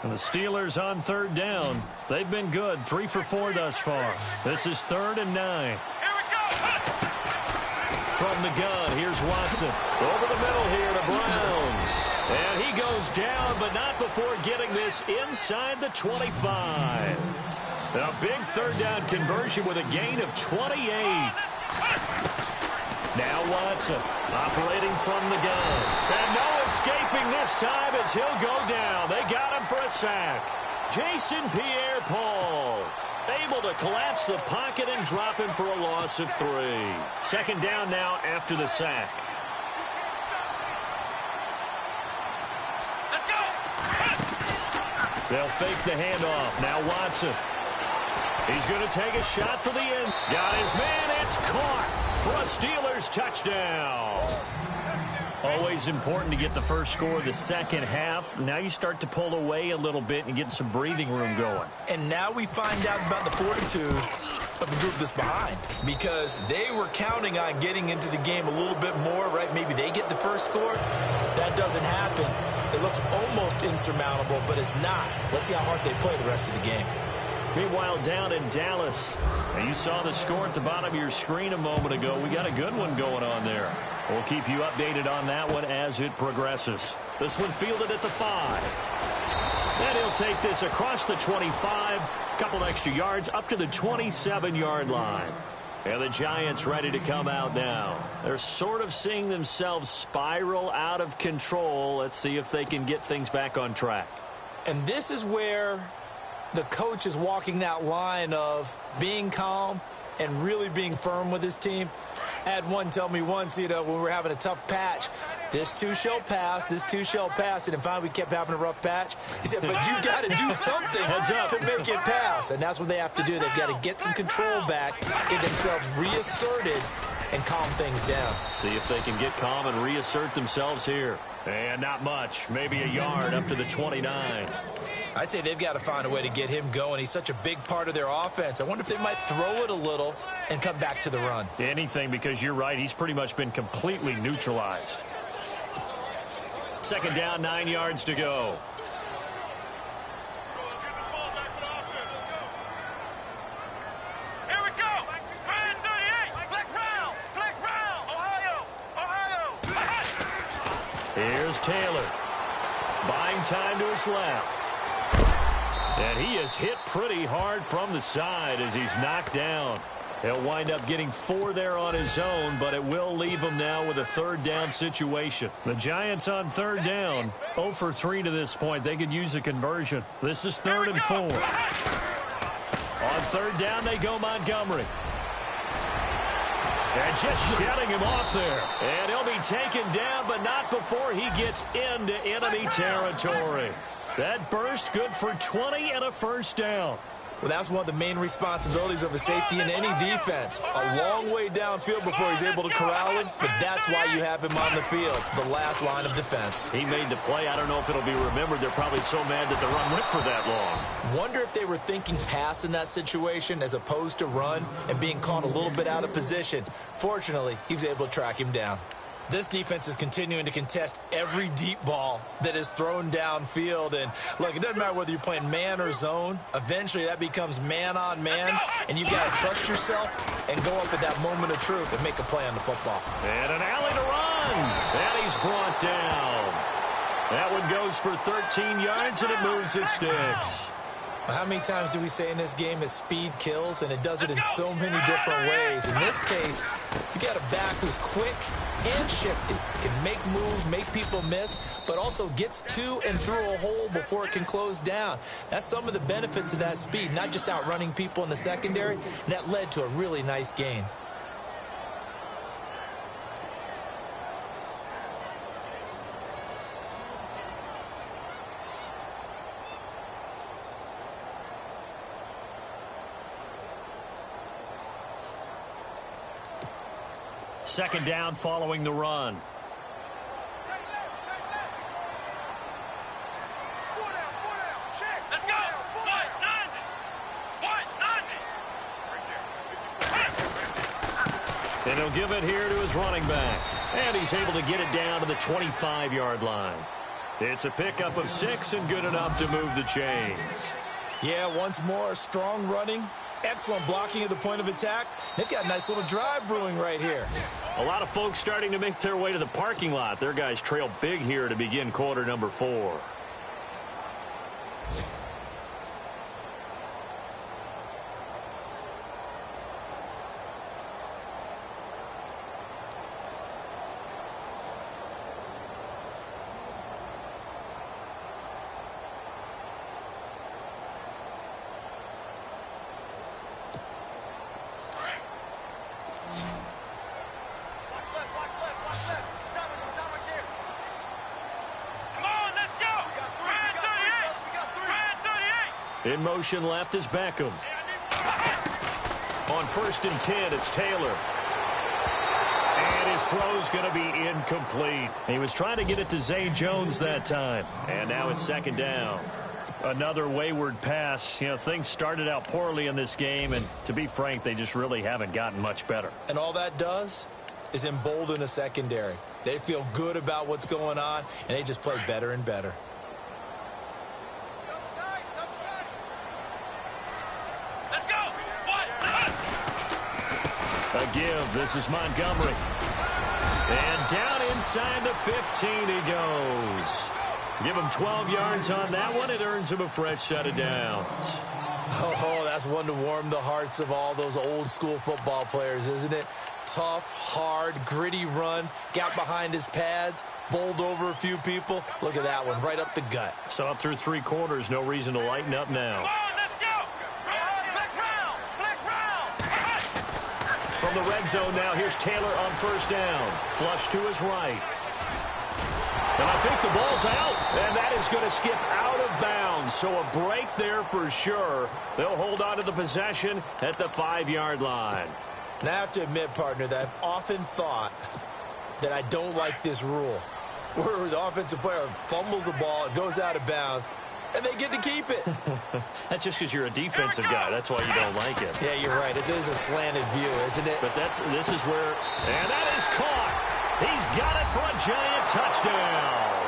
And the Steelers on 3rd down. They've been good. 3 for 4 thus far. This is 3rd and 9. Here we go. From the gun, here's Watson. Over the middle here to Brown. And he goes down, but not before getting this inside the 25. A big 3rd down conversion with a gain of 28. Now Watson operating from the gun. And no escaping this time as he'll go down. They got him for a sack. Jason Pierre-Paul able to collapse the pocket and drop him for a loss of 3. 2nd down now after the sack. Let's go. They'll fake the handoff. Now Watson. He's going to take a shot for the end. Got his man. It's caught for a Steelers touchdown. Always important to get the first score of the second half. Now you start to pull away a little bit and get some breathing room going. And now we find out about the fortitude of the group that's behind, because they were counting on getting into the game a little bit more, right? Maybe they get the first score. That doesn't happen. It looks almost insurmountable, but it's not. Let's see how hard they play the rest of the game. Meanwhile, down in Dallas, and you saw the score at the bottom of your screen a moment ago. We got a good one going on there. We'll keep you updated on that one as it progresses. This one fielded at the 5. And he'll take this across the 25, a couple extra yards up to the 27-yard line. And the Giants ready to come out now. They're sort of seeing themselves spiral out of control. Let's see if they can get things back on track. And this is where the coach is walking that line of being calm and really being firm with his team. I had one tell me once, when we were having a tough patch, this too shall pass, this too shall pass. And finally, we kept having a rough patch. He said, but you got to do something to make it pass. And that's what they have to do. They've got to get some control back, get themselves reasserted, and calm things down. See if they can get calm and reassert themselves here. And not much, maybe a yard up to the 29. I'd say they've got to find a way to get him going. He's such a big part of their offense. I wonder if they might throw it a little and come back to the run. Anything, because you're right. He's pretty much been completely neutralized. Second down, 9 yards to go. Here we go. 38. Flex round. Ohio. Here's Taylor. Buying time to his left. And he is hit pretty hard from the side as he's knocked down. He'll wind up getting 4 there on his own, but it will leave him now with a third down situation. The Giants on third down, 0 for 3 to this point. They could use a conversion. This is 3rd and 4. On third down, they go Montgomery. And just shutting him off there. And he'll be taken down, but not before he gets into enemy territory. That burst good for 20 and a first down. Well, that's one of the main responsibilities of a safety in any defense. A long way downfield before he's able to corral him, but that's why you have him on the field, the last line of defense. He made the play. I don't know if it'll be remembered. They're probably so mad that the run went for that long. Wonder if they were thinking pass in that situation as opposed to run and being caught a little bit out of position. Fortunately, he was able to track him down. This defense is continuing to contest every deep ball that is thrown downfield. And, look, it doesn't matter whether you're playing man or zone. Eventually, that becomes man on man, and you've got to trust yourself and go up at that moment of truth and make a play on the football. And an alley to run. And he's brought down. That one goes for 13 yards, and it moves his sticks. Well, how many times do we say in this game that speed kills, and it does it in so many different ways? In this case, you got a back who's quick and shifty, can make moves, make people miss, but also gets to and through a hole before it can close down. That's some of the benefits of that speed, not just outrunning people in the secondary, and that led to a really nice gain. Second down following the run. Let's go. And he'll give it here to his running back. And he's able to get it down to the 25-yard line. It's a pickup of 6 and good enough to move the chains. Yeah, once more, strong running. Excellent blocking at the point of attack. They've got a nice little drive brewing right here. A lot of folks starting to make their way to the parking lot. Their guys trail big here to begin quarter number 4. In motion left is Beckham. On 1st and 10, it's Taylor. And his throw's going to be incomplete. He was trying to get it to Zay Jones that time. And now it's second down. Another wayward pass. You know, things started out poorly in this game, and to be frank, they just really haven't gotten much better. And all that does is embolden a secondary. They feel good about what's going on, and they just play better and better. A give. This is Montgomery. And down inside the 15 he goes. Give him 12 yards on that one. It earns him a fresh set of downs. Oh, that's one to warm the hearts of all those old school football players, isn't it? Tough, hard, gritty run. Got behind his pads. Bowled over a few people. Look at that one, right up the gut. So up through 3 quarters, no reason to lighten up now. From the red zone now, here's Taylor on first down. Flush to his right. And I think the ball's out, and that is going to skip out of bounds. So a break there for sure. They'll hold on to the possession at the 5-yard line. Now, I have to admit, partner, that I've often thought that I don't like this rule, where the offensive player fumbles the ball, it goes out of bounds, and they get to keep it. That's just because you're a defensive guy. That's why you don't like it. Yeah, you're right. It is a slanted view, isn't it? But this is where, and that is caught. He's got it for a Giant touchdown.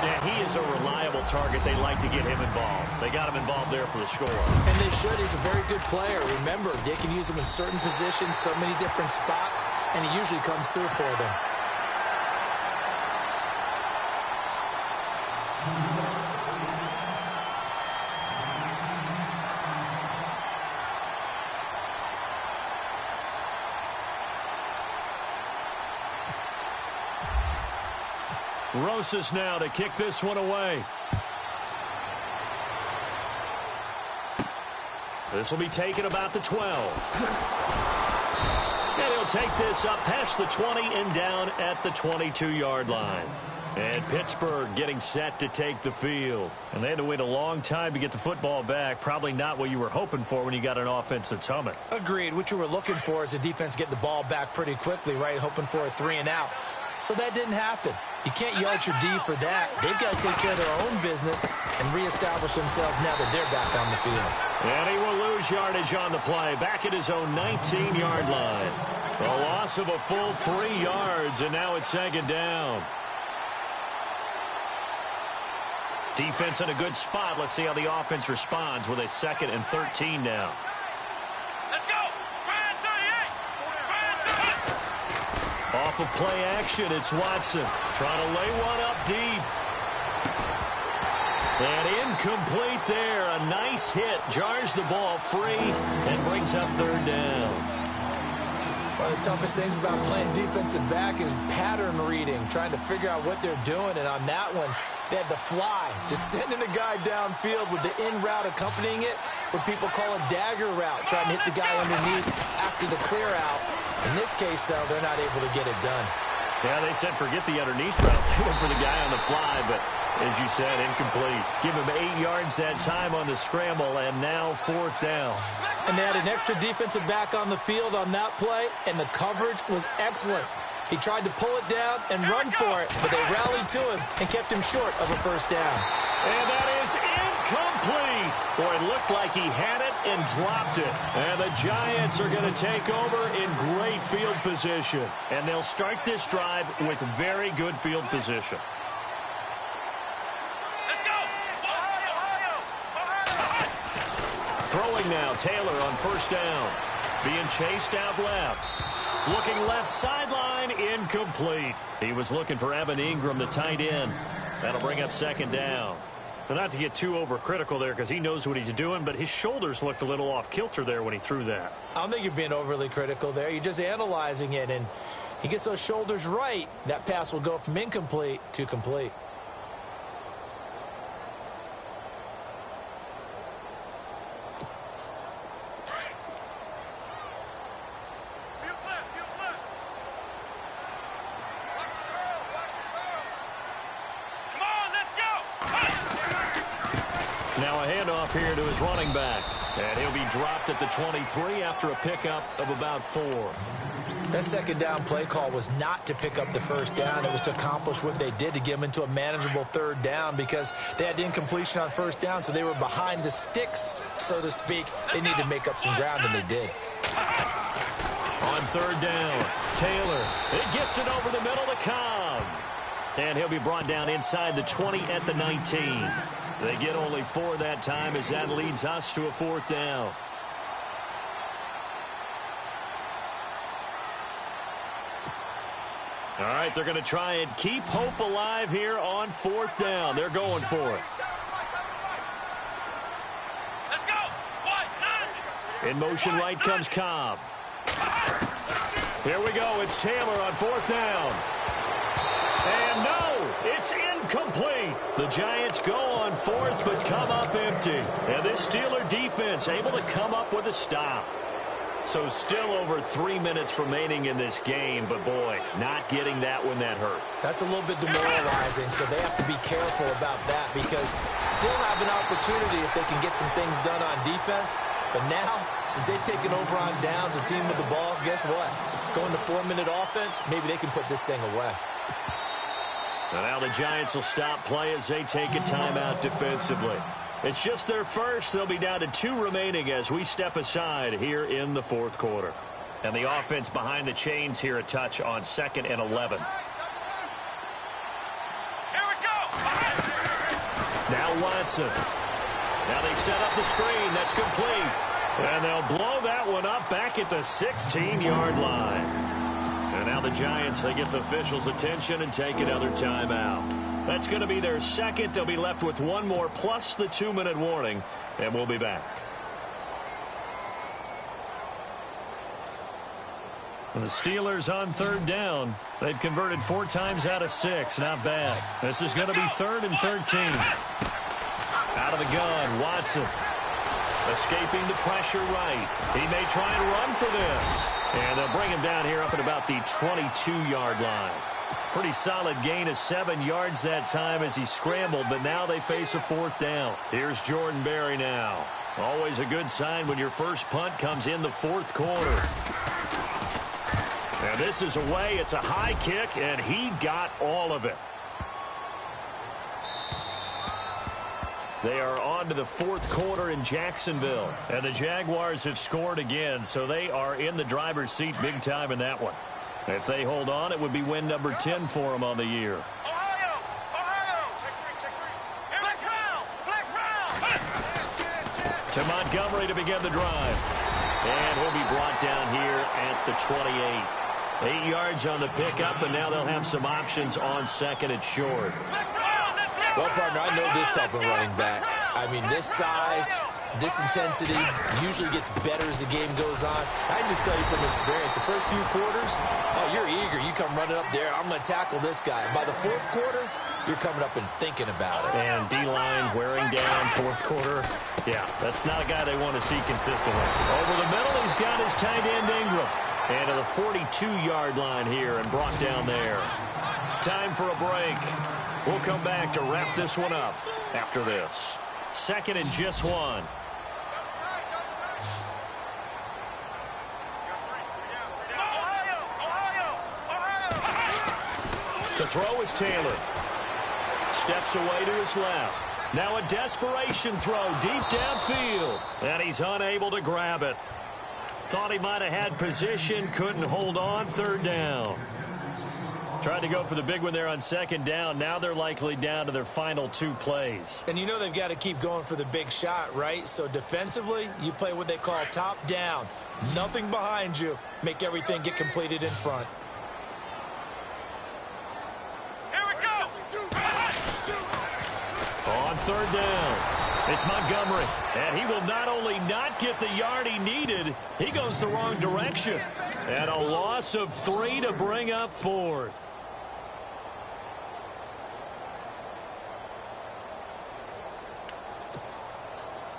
And he is a reliable target. They like to get him involved. They got him involved there for the score. And they should. He's a very good player. Remember, they can use him in certain positions, so many different spots, and he usually comes through for them. Rosas now to kick this one away. This will be taken about the 12. And he'll take this up past the 20 and down at the 22-yard line. And Pittsburgh getting set to take the field. And they had to wait a long time to get the football back. Probably not what you were hoping for when you got an offense that's humming. Agreed. What you were looking for is a defense getting the ball back pretty quickly, right? Hoping for a 3-and-out. So that didn't happen. You can't yell at your D for that. They've got to take care of their own business and reestablish themselves now that they're back on the field. And he will lose yardage on the play. Back at his own 19-yard line. A loss of a full 3 yards, and now it's second down. Defense in a good spot. Let's see how the offense responds with a 2nd and 13 now. Off of play action, it's Watson trying to lay one up deep. And incomplete there. A nice hit. Jars the ball free and brings up 3rd down. One of the toughest things about playing defensive back is pattern reading, trying to figure out what they're doing. And on that one, they had the fly, just sending a guy downfield with the in route accompanying it, what people call a dagger route, trying to hit the guy underneath after the clear out. In this case, though, they're not able to get it done. Yeah, they said forget the underneath route. They went for the guy on the fly, but as you said, incomplete. Give him 8 yards that time on the scramble, and now 4th down. And they had an extra defensive back on the field on that play, and the coverage was excellent. He tried to pull it down and run for it, but they rallied to him and kept him short of a 1st down. And that is incomplete. Boy, it looked like he had it and dropped it. And the Giants are going to take over in great field position. And they'll start this drive with very good field position. Throwing now, Taylor on 1st down. Being chased out left. Looking left sideline, incomplete. He was looking for Evan Ingram, the tight end. That'll bring up 2nd down. But not to get too overcritical there because he knows what he's doing, but his shoulders looked a little off kilter there when he threw that. I don't think you're being overly critical there. You're just analyzing it, and he gets those shoulders right. That pass will go from incomplete to complete. Now a handoff here to his running back. And he'll be dropped at the 23 after a pickup of about 4. That 2nd down play call was not to pick up the 1st down. It was to accomplish what they did to get them into a manageable 3rd down because they had incompletion on 1st down, so they were behind the sticks, so to speak. They needed to make up some ground, and they did. On 3rd down, Taylor. It gets it over the middle to Cobb. And he'll be brought down inside the 20 at the 19. They get only 4 that time as that leads us to a 4th down. All right, they're going to try and keep hope alive here on 4th down. They're going for it. Let's go. In motion right comes Cobb. Here we go. It's Taylor on 4th down. And no, it's incomplete. The Giants go on 4th but come up empty. And this Steeler defense able to come up with a stop. So still over 3 minutes remaining in this game, but boy, not getting that one that hurt. That's a little bit demoralizing, so they have to be careful about that because still have an opportunity if they can get some things done on defense. But now, since they've taken over on downs, a team with the ball, guess what? Going to 4-minute offense, maybe they can put this thing away. And now the Giants will stop play as they take a timeout defensively. It's just their first. They'll be down to 2 remaining as we step aside here in the fourth quarter. And the offense behind the chains here a touch on 2nd and 11. Here we go. Now Watson. Now they set up the screen. That's complete. And they'll blow that one up back at the 16-yard line. And now the Giants, they get the officials' attention and take another timeout. That's going to be their second. They'll be left with 1 more plus the 2-minute warning, and we'll be back. And the Steelers on 3rd down. They've converted 4 times out of 6. Not bad. This is going to be 3rd and 13. Out of the gun, Watson. Escaping the pressure right. He may try and run for this. And they'll bring him down here up at about the 22-yard line. Pretty solid gain of 7 yards that time as he scrambled, but now they face a 4th down. Here's Jordan Berry now. Always a good sign when your first punt comes in the 4th quarter. And this is away. It's a high kick, and he got all of it. They are on to the 4th quarter in Jacksonville. And the Jaguars have scored again, so they are in the driver's seat big time in that one. If they hold on, it would be win number 10 for them on the year. Ohio! Check 3. To Montgomery to begin the drive. And he'll be brought down here at the 28. 8 yards on the pickup, and now they'll have some options on 2nd and short. Well, partner, I know this type of running back. I mean, this size, this intensity usually gets better as the game goes on. I just tell you from experience, the first few quarters, oh, you're eager. You come running up there, I'm going to tackle this guy. By the 4th quarter, you're coming up and thinking about it. And D-line wearing down 4th quarter. Yeah, that's not a guy they want to see consistently. Over the middle, he's got his tight end Ingram. And to the 42-yard line here and brought down there. Time for a break. We'll come back to wrap this one up after this. 2nd and just 1. To throw is Taylor. Steps away to his left. Now a desperation throw deep downfield. And he's unable to grab it. Thought he might have had position. Couldn't hold on. 3rd down. Tried to go for the big one there on 2nd down. Now they're likely down to their final 2 plays. And you know they've got to keep going for the big shot, right? So defensively, you play what they call top down. Nothing behind you. Make everything get completed in front. Here we go. On 3rd down, it's Montgomery. And he will not only not get the yard he needed, he goes the wrong direction. And a loss of 3 to bring up 4th.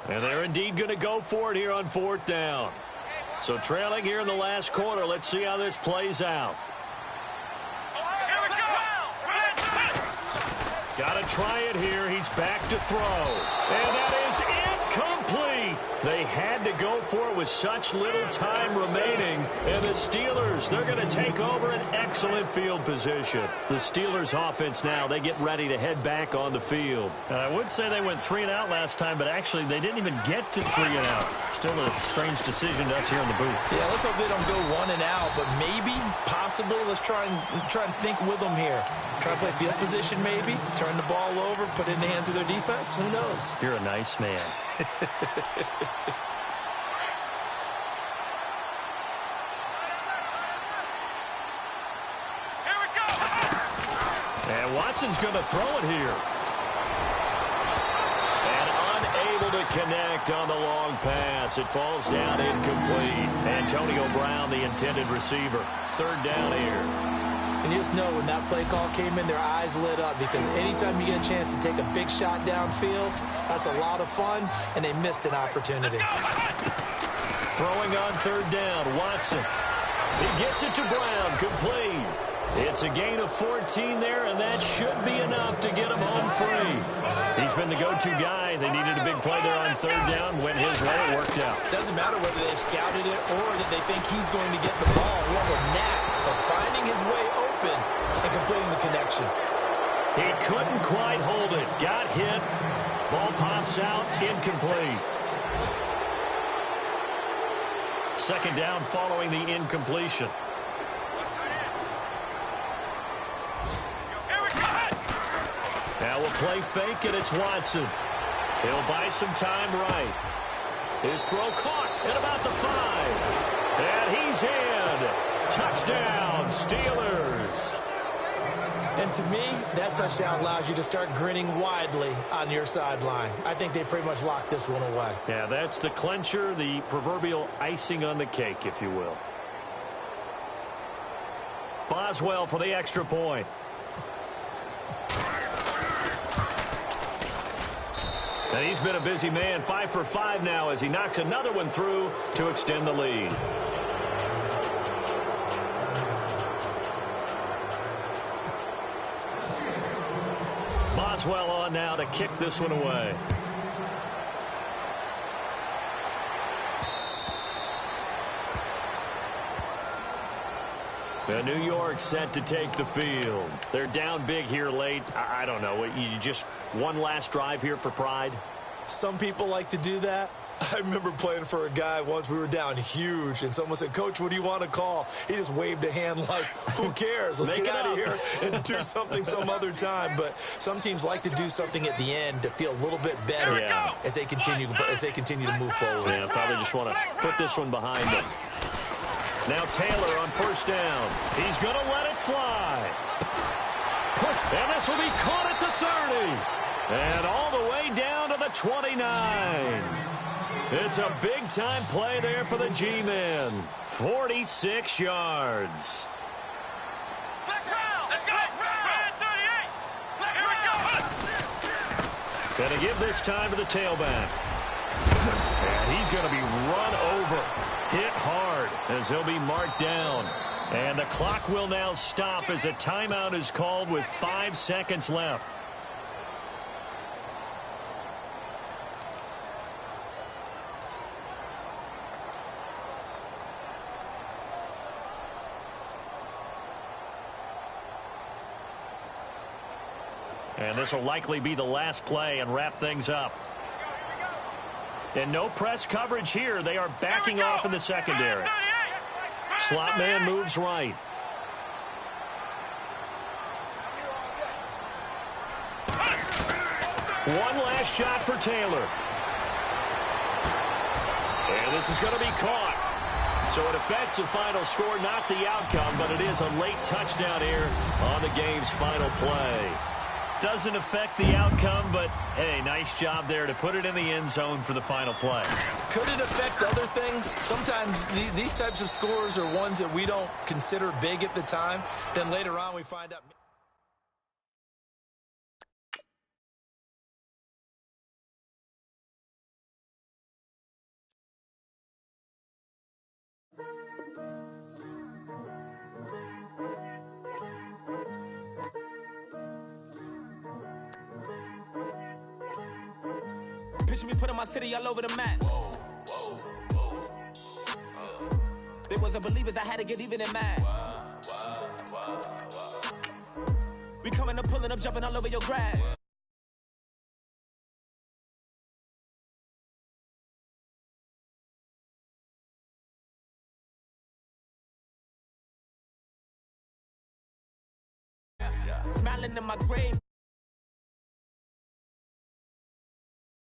And they're indeed going to go for it here on 4th down. So trailing here in the last quarter. Let's see how this plays out. Here we go. Got to try it here. He's back to throw. And that is incomplete. They had to go for it with such little time remaining. And the Steelers, they're going to take over an excellent field position. The Steelers offense now, they get ready to head back on the field. And I would say they went 3 and out last time, but actually they didn't even get to 3 and out. Still a strange decision to us here in the booth. Yeah, let's hope they don't go 1 and out, but maybe, possibly, let's try and think with them here. Try and play field position maybe, turn the ball over, put it in the hands of their defense. Who knows? You're a nice man. And Watson's going to throw it here. And unable to connect on the long pass. It falls down incomplete. Antonio Brown, the intended receiver. 3rd down here. And you just know when that play call came in, their eyes lit up because anytime you get a chance to take a big shot downfield, that's a lot of fun, and they missed an opportunity. Throwing on third down, Watson. He gets it to Brown, complete. It's a gain of 14 there, and that should be enough to get him home free. He's been the go-to guy. They needed a big play there on third down. Went his way, it worked out. Doesn't matter whether they've scouted it or that they think he's going to get the ball. He has a knack for finding his way open and completing the connection. He couldn't quite hold it. Got hit. Ball pops out, incomplete. Second down following the incompletion. Now we'll play fake, and it's Watson. He'll buy some time right. His throw caught at about the 5. And he's in. Touchdown, Steelers. And to me, that touchdown allows you to start grinning widely on your sideline. I think they pretty much locked this one away. Yeah, that's the clincher, the proverbial icing on the cake, if you will. Boswell for the extra point. And he's been a busy man, 5 for 5 now as he knocks another one through to extend the lead. Boswell on now to kick this one away. The New York set to take the field. They're down big here late. I don't know. You just one last drive here for pride? Some people like to do that. I remember playing for a guy once. We were down huge, and someone said, "Coach, what do you want to call?" He just waved a hand like, who cares? Let's get out of here and do something some other time. But some teams like to do something at the end to feel a little bit better as they continue to move forward. Yeah, probably just want to put this one behind them. Now Taylor on first down. He's going to let it fly. And this will be caught at the 30. And all the way down to the 29. It's a big-time play there for the G-men. 46 yards. Let's go! Let's go! 38! Gonna give this time to the tailback. And he's going to be run over. Hit hard as he'll be marked down. And the clock will now stop as a timeout is called with 5 seconds left. And this will likely be the last play and wrap things up. And no press coverage here. They are backing off in the secondary. Slot man moves right. One last shot for Taylor. And this is going to be caught. So it affects the final score, not the outcome, but it is a late touchdown here on the game's final play. Doesn't affect the outcome, but, hey, nice job there to put it in the end zone for the final play. Could it affect other things? Sometimes these types of scores are ones that we don't consider big at the time. Then later on we find out. Picture me putting my city all over the map. They wasn't believers, I had to get even and mad. We coming up, pulling up, jumping all over your grass. Smiling in my grave.